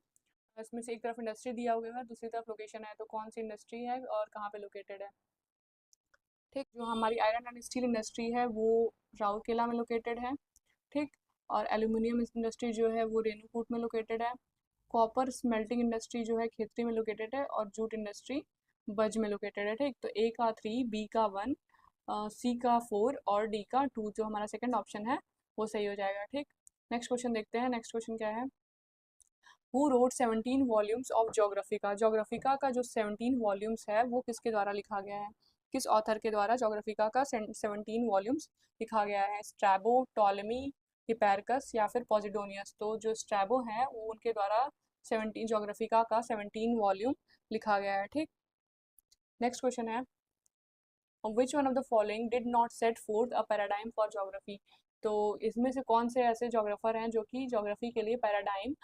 इसमें से एक तरफ इंडस्ट्री दिया हुआ है दूसरी तरफ लोकेशन है, तो कौन सी इंडस्ट्री है और कहाँ पे लोकेटेड है? ठीक, जो हमारी आयरन एंड स्टील इंडस्ट्री है वो राउरकेला में लोकेटेड है। ठीक, और एल्यूमिनियम इंडस्ट्री जो है वो रेणुकूट में लोकेटेड है। कॉपर स्मेल्टिंग इंडस्ट्री जो है खेतरी में लोकेटेड है, और जूट इंडस्ट्री बज में लोकेटेड है। ठीक, तो ए का 3, बी का 1, सी का 4 और डी का 2 जो हमारा सेकंड ऑप्शन है वो सही हो जाएगा। ठीक, नेक्स्ट क्वेश्चन देखते हैं। नेक्स्ट क्वेश्चन क्या है, हु रोड 17 वॉल्यूम्स ऑफ जोग्राफिका। जोग्राफिका का जो 17 वॉल्यूम्स है वो किसके द्वारा लिखा गया है? किस ऑथर के द्वारा जोग्राफिका का 17 वॉल्यूम्स लिखा गया है? स्ट्रैबो, टॉलेमी, हिपैरकस या फिर पॉजिडोनियस? तो जो स्ट्रैबो है वो उनके द्वारा 17 जोग्राफिका का 17 वॉल्यूम लिखा गया है। ठीक, नेक्स्ट क्वेश्चन है, which one of the following did not set fourth a paradigm for geography. तो इसमें से कौन से ऐसे जोग्राफर हैं जो कि जोग्राफी के लिए पैराडाइम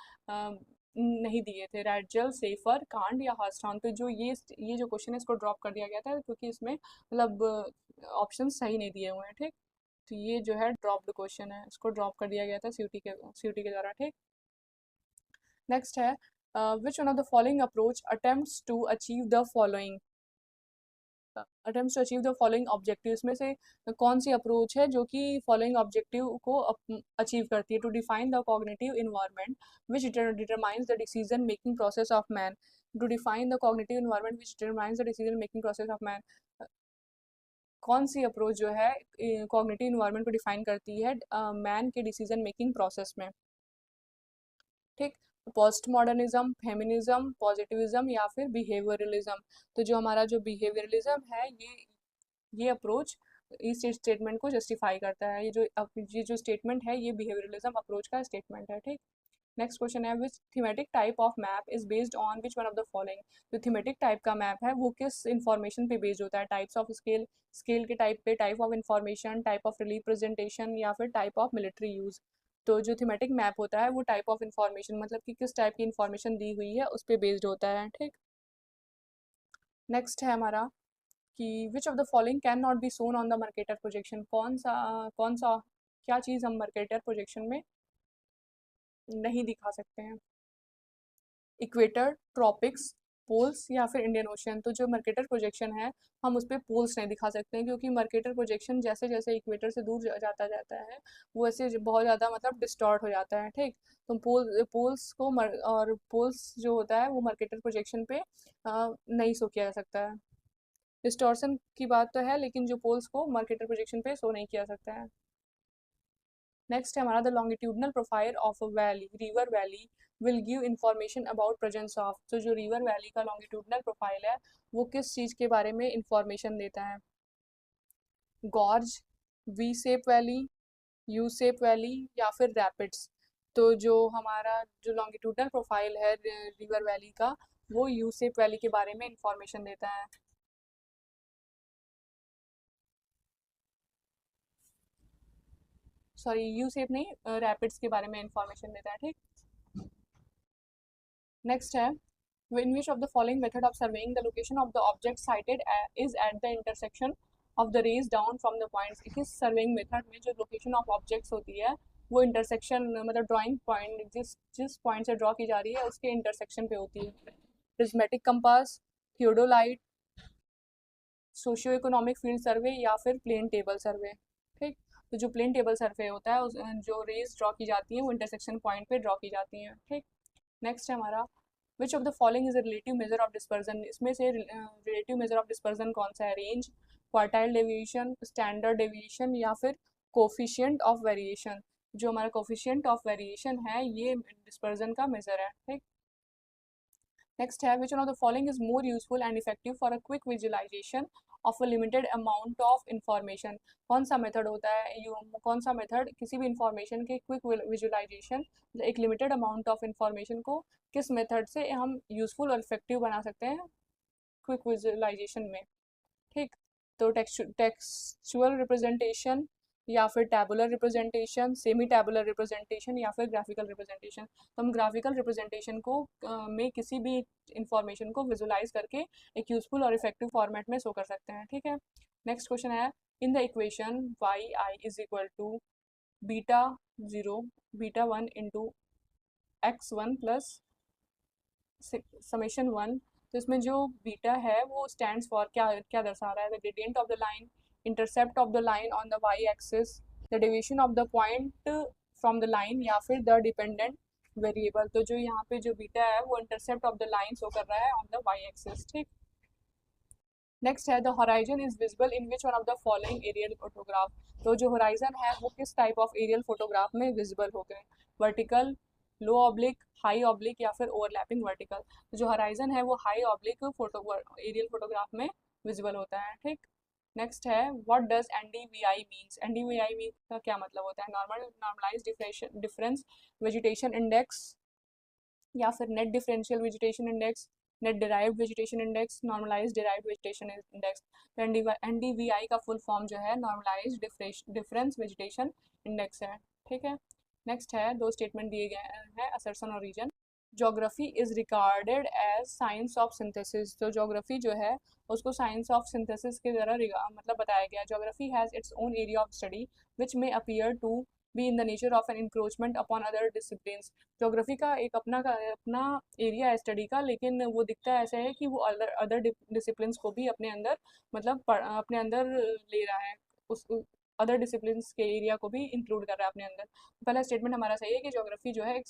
नहीं दिए थे? रैडजल, सेफर, कांड या हर्स्टॉन? तो जो ये जो क्वेश्चन है इसको ड्रॉप कर दिया गया था क्योंकि इसमें मतलब ऑप्शन सही नहीं दिए हुए हैं। ठीक, तो ये जो है ड्रॉप्ड क्वेश्चन है, इसको ड्रॉप कर दिया गया था सीयूटी के द्वारा। ठीक, नेक्स्ट है, which one of the following approach attempts to achieve the following, attempts to achieve the following objectives में से कौन सी अप्रोच है जो कि फॉलोइंग ऑब्जेक्टिव को अचीव करती है? To define the cognitive environment which determines the decision making process of man. To define the cognitive environment which determines the decision making process of man. कौन सी अप्रोच जो है कॉग्निटिव इन्वायरमेंट को define करती है man के decision making process में, ठीक। पोस्ट मॉडर्निज्म, फेमिनिज्म, पॉजिटिविज्म या फिर बिहेवियरलिज्म। तो जो हमारा जो बिहेवियरलिज्म है ये अप्रोच इस स्टेटमेंट को जस्टिफाई करता है। ये जो स्टेटमेंट है ये बिहेवियरलिज्म अप्रोच का स्टेटमेंट है, ठीक। नेक्स्ट क्वेश्चन है which thematic type of map is based on which one of the following. जो थीमेटिक टाइप का मैप है वो किस इंफॉर्मेशन पे बेस्ड होता है? टाइप्स ऑफ स्केल, स्केल के टाइप पे, type of information, type of representation या फिर टाइप ऑफ मिलिट्री यूज। तो जो थीमेटिक मैप होता है वो टाइप ऑफ इंफॉर्मेशन मतलब कि किस टाइप की इंफॉर्मेशन दी हुई है उस पर बेस्ड होता है, ठीक। नेक्स्ट है हमारा कि which of the following can not be shown on the Mercator projection. कौन सा क्या चीज़ हम मर्केटर प्रोजेक्शन में नहीं दिखा सकते हैं? इक्वेटर, ट्रॉपिक्स, पोल्स या फिर इंडियन ओशियन। तो जो मर्केटर प्रोजेक्शन है हम उस पर पोल्स नहीं दिखा सकते हैं, क्योंकि मर्केटर प्रोजेक्शन जैसे जैसे इक्वेटर से दूर जाता है वो ऐसे बहुत ज़्यादा मतलब डिस्टॉर्ट हो जाता है, ठीक। तो पोल्स को और पोल्स जो होता है वो मर्केटर प्रोजेक्शन पे नहीं शो किया जा सकता है। डिस्टॉर्शन की बात तो है लेकिन जो पोल्स को मर्केटर प्रोजेक्शन पे शो नहीं किया सकता है। नेक्स्ट है हमारा the longitudinal profile of a valley, river valley will give information about presence of. तो जो रिवर वैली का लॉन्गिट्यूडनल प्रोफाइल है वो किस चीज़ के बारे में इंफॉर्मेशन देता है? Gorge, V shape valley, U shape valley या फिर रैपिड्स। तो जो हमारा जो लॉन्गिट्यूडनल प्रोफाइल है रिवर वैली का वो यू शेप वैली के बारे में इंफॉर्मेशन देता है। सॉरी, यू शेप नहीं, रैपिड्स के बारे में इंफॉर्मेशन देता है, ठीक। नेक्स्ट है in which of the following method of surveying the location of the object cited is at the intersection of the rays down from the points। इस surveying method में जो लोकेशन ऑफ ऑब्जेक्ट्स होती है वो intersection मतलब drawing point जिस जिस point से ड्रॉ की जा रही है उसके इंटरसेक्शन पे होती है। Prismatic compass, theodolite, socio economic field survey या फिर प्लेन टेबल सर्वे, ठीक। तो जो प्लेन टेबल सर्वे होता है जो रेज ड्रॉ की जाती हैं वो इंटरसेक्शन पॉइंट पे ड्रॉ की जाती हैं, ठीक। नेक्स्ट है हमारा विच of the following is relative measure of dispersion. इसमें से रिलेटिव मेजर ऑफ डिस्पर्जन कौन सा है? Range, quartile deviation, standard deviation या फिर कोफिशिएंट ऑफ वेरिएशन। जो हमारा कोफिशिएंट ऑफ वेरिएशन है ये डिस्पर्जन का मेजर है, ठीक। नेक्स्ट है which one of the following is more useful and effective for a quick visualization of a limited amount of information. कौन सा मेथड होता है कौन सा मेथड किसी भी इंफॉर्मेशन के क्विक विजुअलाइजेशन, एक लिमिटेड अमाउंट ऑफ इंफॉर्मेशन को किस मेथड से हम यूजफुल और इफेक्टिव बना सकते हैं क्विक विजुअलाइजेशन में, ठीक। तो टेक्सचुअल रिप्रेजेंटेशन या फिर tabular representation, semi tabular representation या फिर ग्राफिकल रिप्रेजेंटेशन। तो हम ग्राफिकल रिप्रेजेंटेशन को में किसी भी इंफॉर्मेशन को विजुलाइज करके एक यूजफुल और इफेक्टिव फॉर्मेट में शो कर सकते हैं, ठीक है। नेक्स्ट क्वेश्चन है in the equation Y I is equal to beta 0 beta 1 into x1 plus summation 1। तो इसमें जो बीटा है वो स्टैंड्स फॉर क्या क्या दर्शा रहा है? The gradient of the line, intercept of the line on the Y axis, the deviation of the point from the line या फिर द डिपेंडेंट वेरिएबल। तो जो यहाँ पे जो बीटा है वो intercept of the line show कर रहा है ऑन द वाई एक्सिस, ठीक। नेक्स्ट है the horizon is visible in which one of the following aerial photograph. तो जो होराइजन है वो किस टाइप ऑफ एरियल फोटोग्राफ में विजिबल हो गए? Vertical, low oblique, high oblique या फिर ओवरलैपिंग वर्टिकल। तो जो होराइजन है वो हाई ऑब्लिक एरियल फोटोग्राफ में विजिबल होता है, ठीक। नेक्स्ट है what does NDVI means. NDVI mean का क्या मतलब होता है? नॉर्मलाइज डिफरेंस वेजिटेशन इंडेक्स या फिर net differential vegetation index, net derived vegetation index, normalize derived vegetation index. तो एनडीवीआई का फुल फॉर्म जो है नॉर्मलाइज डिफरेंस वेजिटेशन इंडेक्स है, ठीक है। नेक्स्ट है दो स्टेटमेंट दिए गए हैं असर्शन और reason. Geography is regarded as science of synthesis. तो जोग्राफी जो है उसको साइंस ऑफ सिंथेसिस के द्वारा मतलब बताया गया। Geography has its own area of study which may appear to be in the nature of an encroachment upon other disciplines. Geography का एक अपना एरिया है स्टडी का, लेकिन वो दिखता ऐसा है कि वो अदर डिसिप्लिन्स को भी अपने अंदर मतलब अपने अंदर ले रहा है, उस अदर डिसिप्लिन्स के एरिया को भी इंक्लूड कर रहा है अपने अंदर। पहला स्टेटमेंट हमारा सही है कि जोग्राफी जो है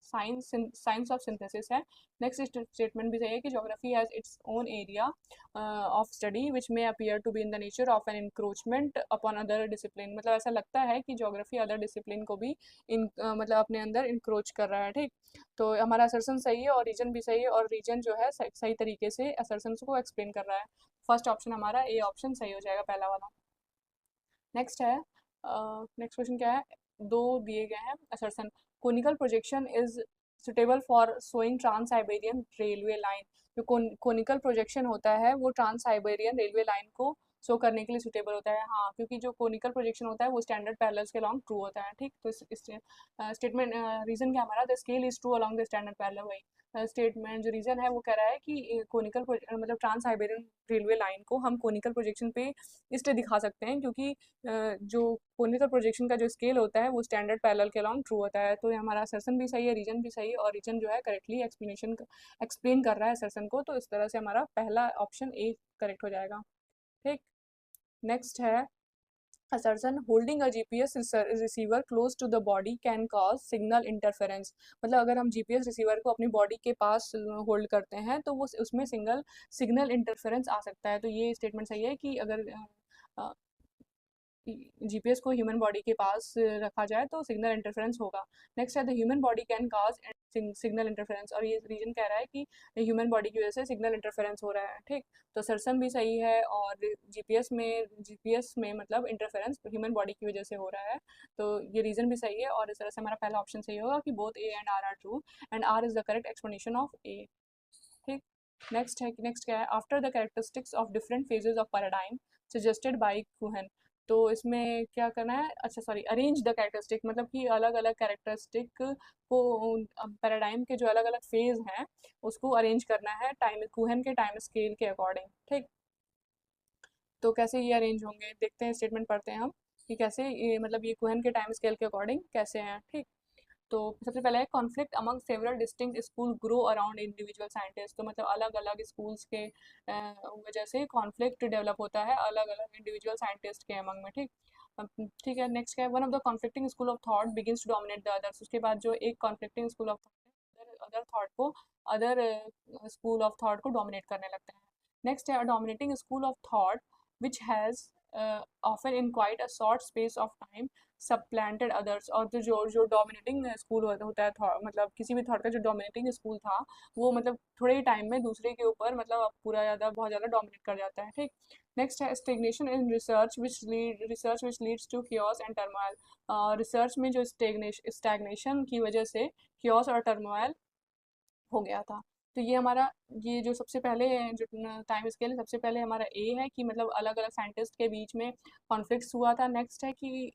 साइंस ऑफ सिंथेसिस है। नेक्स्ट स्टेटमेंट भी सही है कि geography has its own area of study which may appear to be in the nature of an encroachment upon other discipline. मतलब ऐसा लगता है कि ज्योग्राफी अदर डिसिप्लिन को भी मतलब अपने अंदर इंक्रोच कर रहा है, ठीक। तो हमारा असर्सन सही है और रीजन भी सही है, और रीजन जो है सही तरीके से असर्सन को एक्सप्लेन कर रहा है। फर्स्ट ऑप्शन हमारा ए ऑप्शन सही हो जाएगा, पहला वाला। नेक्स्ट है, नेक्स्ट क्वेश्चन क्या है, दो दिए गए हैं assertion. Conical projection is suitable for showing trans Siberian railway line. जो कोनिकल प्रोजेक्शन होता है वो ट्रांस साइबेरियन रेलवे लाइन को शो करने के लिए सुटेबल होता है। हाँ, क्योंकि जो कोनिकल प्रोजेक्शन होता है वो स्टैंडर्ड पैरेलल्स के अलॉन्ग ट्रू होता है, ठीक। तो इस स्टेटमेंट रीजन क्या हमारा, the scale is true along the standard parallel. वही स्टेटमेंट जो रीजन है वो कह रहा है कि कोनिकल मतलब ट्रांस साइबेरियन रेलवे लाइन को हम कोनिकल प्रोजेक्शन पे इसलिए दिखा सकते हैं क्योंकि जो कोनिकल प्रोजेक्शन का जो स्केल होता है वो स्टैंडर्ड पैरेलल के अलॉन्ग ट्रू होता है। तो ये हमारा असर्सन भी सही है, रीजन भी सही है, और रीजन जो है करेक्टली एक्सप्लेन कर रहा है असर्सन को। तो इस तरह से हमारा पहला ऑप्शन ए करेक्ट हो जाएगा, ठीक। नेक्स्ट है, assertion holding a GPS receiver close to the body can cause signal interference। मतलब अगर हम GPS रिसीवर को अपनी बॉडी के पास होल्ड करते हैं तो वो उसमें सिग्नल इंटरफेरेंस आ सकता है। तो ये स्टेटमेंट सही है कि अगर जीपीएस को ह्यूमन बॉडी के पास रखा जाए तो सिग्नल इंटरफेरेंस होगा। नेक्स्ट है, the human body can cause signal interference, और ये रीजन कह रहा है कि ह्यूमन बॉडी की वजह से सिग्नल इंटरफेरेंस हो रहा है, ठीक। तो सर्सन भी सही है, और जीपीएस में मतलब इंटरफेरेंस ह्यूमन बॉडी की वजह से हो रहा है। तो ये रीजन भी सही है, और इस तरह से हमारा पहला ऑप्शन सही होगा कि both A and R true, and R is the correct explanation of A, ठीक। नेक्स्ट क्या है, after the characteristics of different phases of paradigm suggested by Kuhn. तो इसमें क्या करना है, अच्छा सॉरी, अरेंज द कैरेक्टरिस्टिक, मतलब कि अलग अलग कैरेक्टरिस्टिक को पैराडाइम के जो अलग अलग फेज हैं उसको अरेंज करना है टाइम कुहन के टाइम स्केल के अकॉर्डिंग, ठीक। तो कैसे ये अरेंज होंगे देखते हैं, स्टेटमेंट पढ़ते हैं हम कि कैसे ये मतलब ये कुहन के टाइम स्केल के अकॉर्डिंग कैसे हैं, ठीक। तो सबसे पहले है, conflict among several distinct school grow around individual scientist. तो मतलब अलग अलग स्कूल्स के वजह से कॉन्फ्लिक्ट डेवलप होता है अलग अलग इंडिविजुअल साइंटिस्ट के अमंग में, ठीक। ठीक है, नेक्स्ट क्या है, one of the conflicting school of thought begins to dominate the others. उसके बाद जो एक कॉन्फ्लिक्टिंग स्कूल ऑफ थॉट है अदर थॉट को अदर स्कूल ऑफ थॉट को डोमिनेट करने लगता है। नेक्स्ट है, dominating school of thought which has often in quite a short space of time supplanted others. और जो जो डोमिनेटिंग स्कूल होता है मतलब किसी भी थॉट का जो डोमिनेटिंग स्कूल था वो मतलब थोड़े ही टाइम में दूसरे के ऊपर मतलब पूरा ज़्यादा बहुत ज़्यादा डोमिनेट कर जाता है, ठीक। नेक्स्ट है, stagnation in research which leads to chaos and turmoil. Research में जो स्टैग्नेशन की वजह से क्योस और टर्मोइल हो गया था। तो ये हमारा ये जो सबसे पहले जो टाइम स्केल है सबसे पहले हमारा ए है कि मतलब अलग अलग साइंटिस्ट के बीच में कॉन्फ्लिक्ट्स हुआ था। नेक्स्ट है कि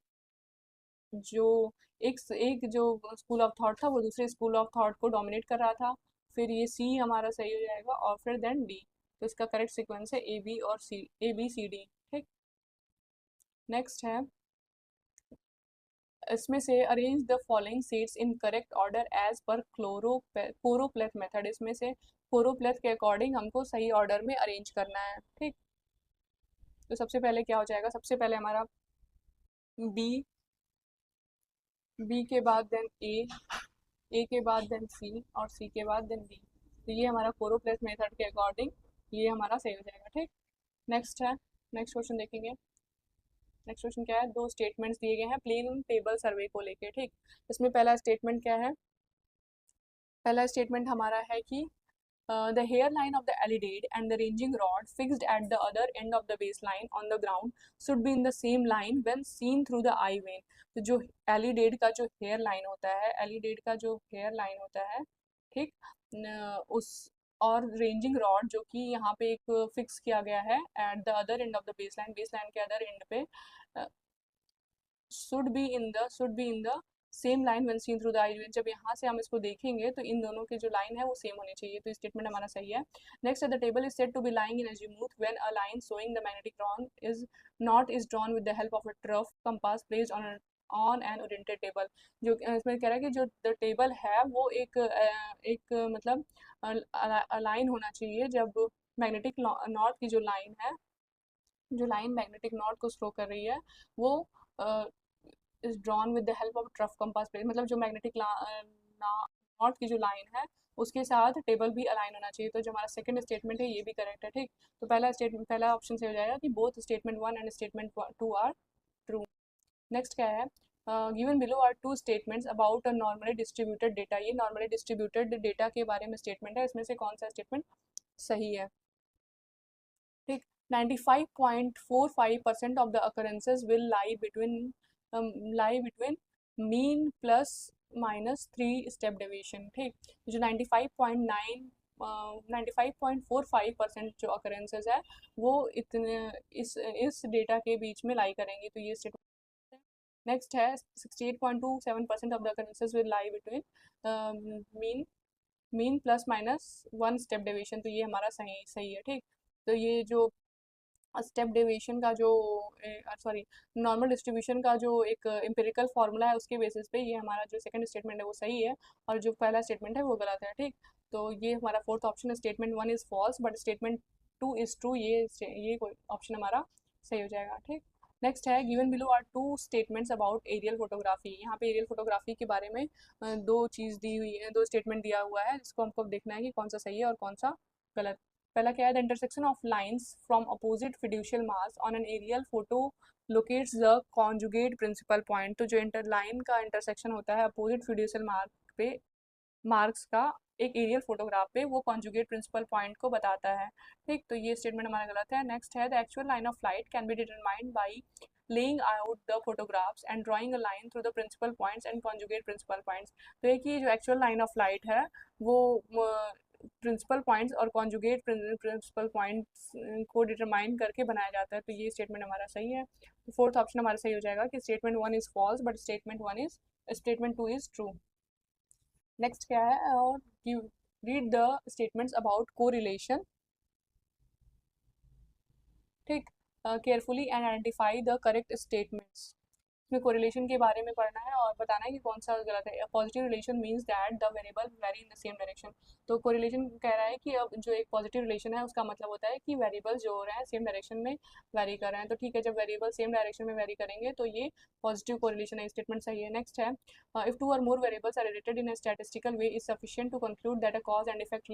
जो एक जो स्कूल ऑफ थॉट था वो दूसरे स्कूल ऑफ थॉट को डोमिनेट कर रहा था। फिर ये सी हमारा सही हो जाएगा, और फिर देन डी। तो इसका करेक्ट सीक्वेंस है ए बी और C, A B C D, ठीक। नेक्स्ट है, इसमें से arrange the following seeds in correct order as per choropleth method. इसमें से क्लोरोप्लेथ के अकॉर्डिंग हमको सही ऑर्डर में अरेंज करना है, ठीक। तो सबसे पहले क्या हो जाएगा, सबसे पहले हमारा बी, बी के बाद देन ए के बाद देन सी, और सी के बाद देन डी। तो ये हमारा क्लोरोप्लेथ मेथड के अकॉर्डिंग ये हमारा सही हो जाएगा, ठीक। नेक्स्ट है, नेक्स्ट क्वेश्चन देखेंगे। नेक्स्ट क्वेश्चन क्या है, दो स्टेटमेंट्स दिए गए हैं प्लेन टेबल सर्वे को लेके, ठीक। इसमें पहला स्टेटमेंट क्या है, पहला स्टेटमेंट हमारा है कि the hairline of the alidade and the ranging rod fixed at the other end of the baseline on the ground should be in the same line when seen through the eye vein। तो जो alidade का जो hair line होता है, alidade का जो hair line होता है, ठीक, उस और रेंजिंग रॉड जो कि यहाँ पे एक फिक्स किया गया है at the other end of the baseline, baseline के अदर एंड पे, should be in the same line when seen through the eye. जब यहाँ से हम इसको देखेंगे तो इन दोनों के जो लाइन है वो सेम होनी चाहिए। तो स्टेटमेंट हमारा सही है। नेक्स्ट है, the table is said to be lying in azimuth when a line showing the magnetic north is drawn with the help of a trough compass placed on an oriented table. जो इसमें कह रहा है कि जो the table है वो एक मतलब लाइन होना चाहिए जब मैग्नेटिक नॉट की जो लाइन है, जो लाइन मैग्नेटिक नॉट को शो कर रही है वो is drawn with the help of trough compass plate. मतलब जो मैग्नेटिक नॉर्थ की जो लाइन है उसके साथ टेबल भी अलाइन होना चाहिए। तो जो हमारा सेकंड स्टेटमेंट है ये भी करेक्ट है, ठीक। तो पहला ऑप्शन से हो जाएगा कि both statement one and statement two are true. Next क्या है, given below are two statements about a normally distributed data. ये नॉर्मली डिस्ट्रीब्यूटेड डेटा के बारे में स्टेटमेंट है, इसमें से कौन सा स्टेटमेंट सही है, ठीक। 95.45% of the अकरेंसेज will lie between mean plus minus 3 step deviation, ठीक। जो 95.45% जो अकरेंसेज है वो इतने इस डेटा के बीच में लाई करेंगी, तो ये स्टेटमेंट। नेक्स्ट है 68.27% of the अकरेंसेज will lie between mean mean plus minus 1 step deviation, तो ये हमारा सही सही है, ठीक। तो ये जो स्टेप डेविएशन का जो सॉरी नॉर्मल डिस्ट्रीब्यूशन का जो एक एम्पिरिकल फार्मूला है उसके बेसिस पे ये हमारा जो सेकंड स्टेटमेंट है वो सही है और जो पहला स्टेटमेंट है वो गलत है, ठीक। तो ये हमारा फोर्थ ऑप्शन है, statement one is false but statement two is true, ये ऑप्शन हमारा सही हो जाएगा, ठीक। नेक्स्ट है given below are two statements about aerial photography. यहाँ पे एरियल फोटोग्राफी के बारे में दो चीज़ दी हुई है, दो स्टेटमेंट दिया हुआ है जिसको हमको देखना है कि कौन सा सही है और कौन सा गलत। पहला क्या है, the intersection of lines from opposite fiducial marks on an aerial photo locates the conjugate principal point. तो जो इंटर लाइन का इंटरसेक्शन होता है अपोजिट फिड्यूशियल मार्क पे मार्क्स का एक एरियल फोटोग्राफ पे वो कॉन्जुगेट प्रिंसिपल पॉइंट को बताता है, ठीक। तो ये स्टेटमेंट हमारा गलत है। नेक्स्ट है the actual line of light can be determined by laying out the photographs and drawing a line through the principal points and conjugate principal points। तो एक ही जो एक्चुअल लाइन ऑफ लाइट है वो principal points और conjugate principal points को determine करके बनाया जाता है, तो ये स्टेटमेंट हमारा सही है। तो फोर्थ ऑप्शन हमारा सही हो जाएगा कि statement one is false but statement two is true. Next क्या है, और read the statements about correlation, ठीक। Carefully and identify the correct statements. इसमें कोरिलेशन के बारे में पढ़ना है और बताना है कि कौन सा गलत है। Positive relation means that the variable very in the same direction. तो कोरिलेशन कह रहा है कि अब जो एक पॉजिटिव रिलेशन है उसका मतलब होता है कि वेरिएबल जो हो रहे हैं सेम डायरेक्शन में वेरी कर रहे हैं, तो ठीक है, जब वेरिएबल सेम डायरेक्शन में वेरी करेंगे तो ये पॉजिटिव कोरिलेशन है, स्टेटमेंट सही है। नेक्स्ट है if two or more variables are related in a statistical way is sufficient to conclude that a cause and effect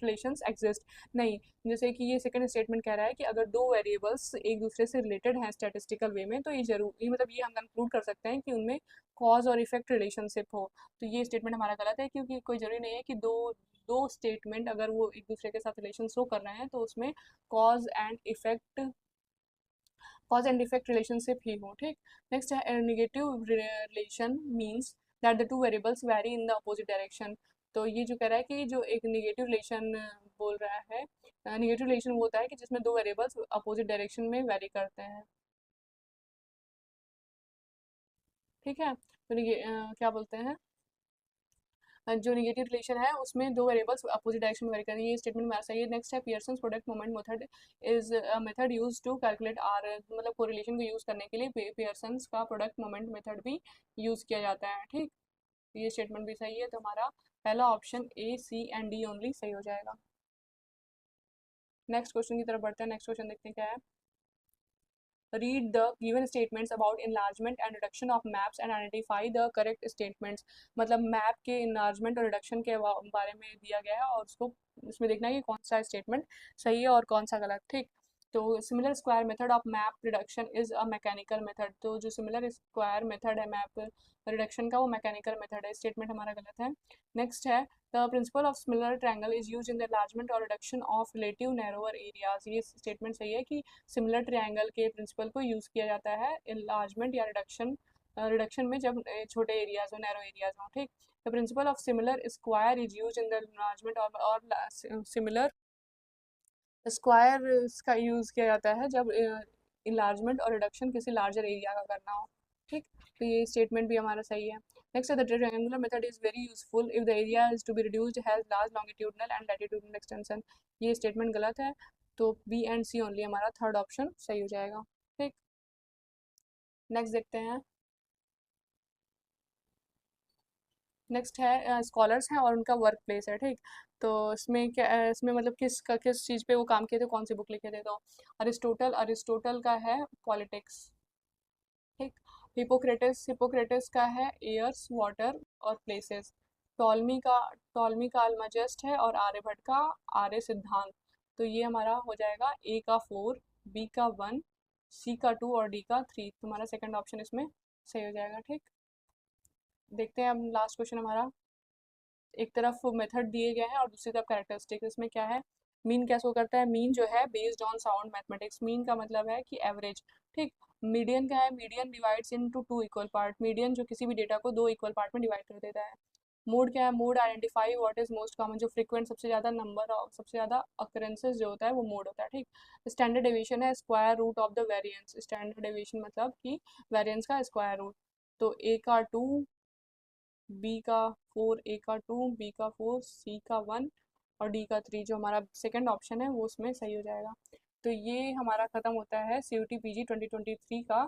relations exist. नहीं, जैसे कि ये सेकंड स्टेटमेंट कह रहा है कि अगर दो वेरिएबल्स एक दूसरे से रिलेटेड हैं स्टैटिस्टिकल वे में तो ये मतलब ये हम कंक्लूड कर सकते हैं कि उनमें कॉज और इफेक्ट रिलेशनशिप हो। तो ये स्टेटमेंट हमारा गलत है क्योंकि कोई जरूरी नहीं है कि दो दो स्टेटमेंट अगर वो एक दूसरे के साथ रिलेशन शो कर रहे हैं तो उसमें cause and effect cause and effect relationship ही हो, ठीक। नेक्स्ट है negative relation means that the two variables vary in the opposite direction. तो ये जो कह रहा है कि जो एक निगेटिव रिलेशन बोल रहा है, निगेटिव रिलेशन वो होता है कि जिसमें दो वेरिएबल्स अपोजिट डायरेक्शन में वेरी करते हैं, ठीक है। तो क्या बोलते हैं, जो निगेटिव रिलेशन है उसमें दो वेरिएबल्स अपोजिट डायरेक्शन में वेरी करेंगे, ये स्टेटमेंट हमारा सही है। नेक्स्ट है Pearson's product moment method is a method use to calculate R, मतलब कोरिलेशन को यूज करने के लिए पियर्सन्स का प्रोडक्ट मोमेंट मेथड भी यूज किया जाता है, ठीक। ये स्टेटमेंट भी सही है, तो हमारा पहला option A C and D only सही हो जाएगा। नेक्स्ट क्वेश्चन की तरफ बढ़ते हैं। नेक्स्ट क्वेश्चन देखते हैं क्या है, read the given statements about enlargement and reduction of maps and identify the correct statements। मतलब मैप के enlargement और reduction के बारे में दिया गया है और उसको इसमें देखना है कि कौन सा स्टेटमेंट सही है और कौन सा गलत, ठीक। तो similar square method of map reduction is a mechanical method. तो जो सिमिलर स्क्वायर मेथड है मैप रिडक्शन का वो मैकेनिकल मेथड है, स्टेटमेंट हमारा गलत है। नेक्स्ट है the principle of similar triangle is use in the enlargement और reduction of relative narrower areas. ये स्टेटमेंट सही है कि सिमिलर ट्रायंगल के प्रिंसिपल को यूज़ किया जाता है इलार्जमेंट या रिडक्शन में जब छोटे एरियाज हो, नैरो एरियाज हो, ठीक। The principle of similar square is use in the enlargement और सिमिलर स्क्वायर का यूज़ किया जाता है जब इलार्जमेंट और रिडक्शन किसी लार्जर एरिया का करना हो, ठीक। तो ये स्टेटमेंट भी हमारा सही है। Next the triangular method is very useful if the area is to be reduced has large longitudinal and latitudinal extension. ये स्टेटमेंट गलत है, तो बी एंड सी ओनली हमारा थर्ड ऑप्शन सही हो जाएगा, ठीक। नेक्स्ट देखते हैं। नेक्स्ट है स्कॉलर्स हैं और उनका वर्क प्लेस है, ठीक। तो इसमें क्या इसमें मतलब किस चीज़ पे वो काम किए थे, कौन सी बुक लिखे थे, तो अरिस्टोटल का है पॉलिटिक्स, ठीक। हिपोक्रेटिस का है एयर्स, वाटर और प्लेसेस। टॉलमी का अल्माजेस्ट है और आर्यभट्ट का आर्य सिद्धांत। तो ये हमारा हो जाएगा ए का 4, बी का 1, सी का 2 और डी का 3। तुम्हारा सेकंड ऑप्शन इसमें सही हो जाएगा। ठीक, देखते हैं अब लास्ट क्वेश्चन हमारा। एक तरफ मेथड दिए गए हैं और दूसरी तरफ कैरेक्टरिस्टिक। इसमें क्या है, मीन क्या शो करता है। मीन जो है based on sound mathematics, mean का मतलब है कि एवरेज। ठीक, मीडियन क्या है, median divides into 2 equal part. Median जो किसी भी डेटा को 2 इक्वल पार्ट में डिवाइड कर देता है। मोड क्या है, mode identify what is most common, जो फ्रीक्वेंट सबसे ज़्यादा नंबर ऑफ सबसे ज़्यादा अकरेंसेस जो होता है वो मोड होता है। ठीक, स्टैंडर्ड डेविएशन है square root of the variance. Standard deviation मतलब कि वेरिएंस का स्क्वायर रूट। तो ए का 2, बी का 4, ए का 2, बी का 4, सी का 1 और डी का 3, जो हमारा सेकंड ऑप्शन है वो उसमें सही हो जाएगा। तो ये हमारा ख़त्म होता है CUT PG 2023 का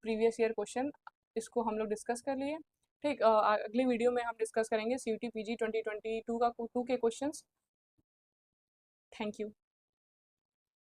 प्रीवियस ईयर क्वेश्चन। इसको हम लोग डिस्कस कर लिए। ठीक, अगली वीडियो में हम डिस्कस करेंगे CUT PG 2022 का 2 के क्वेश्चंस। Thank you.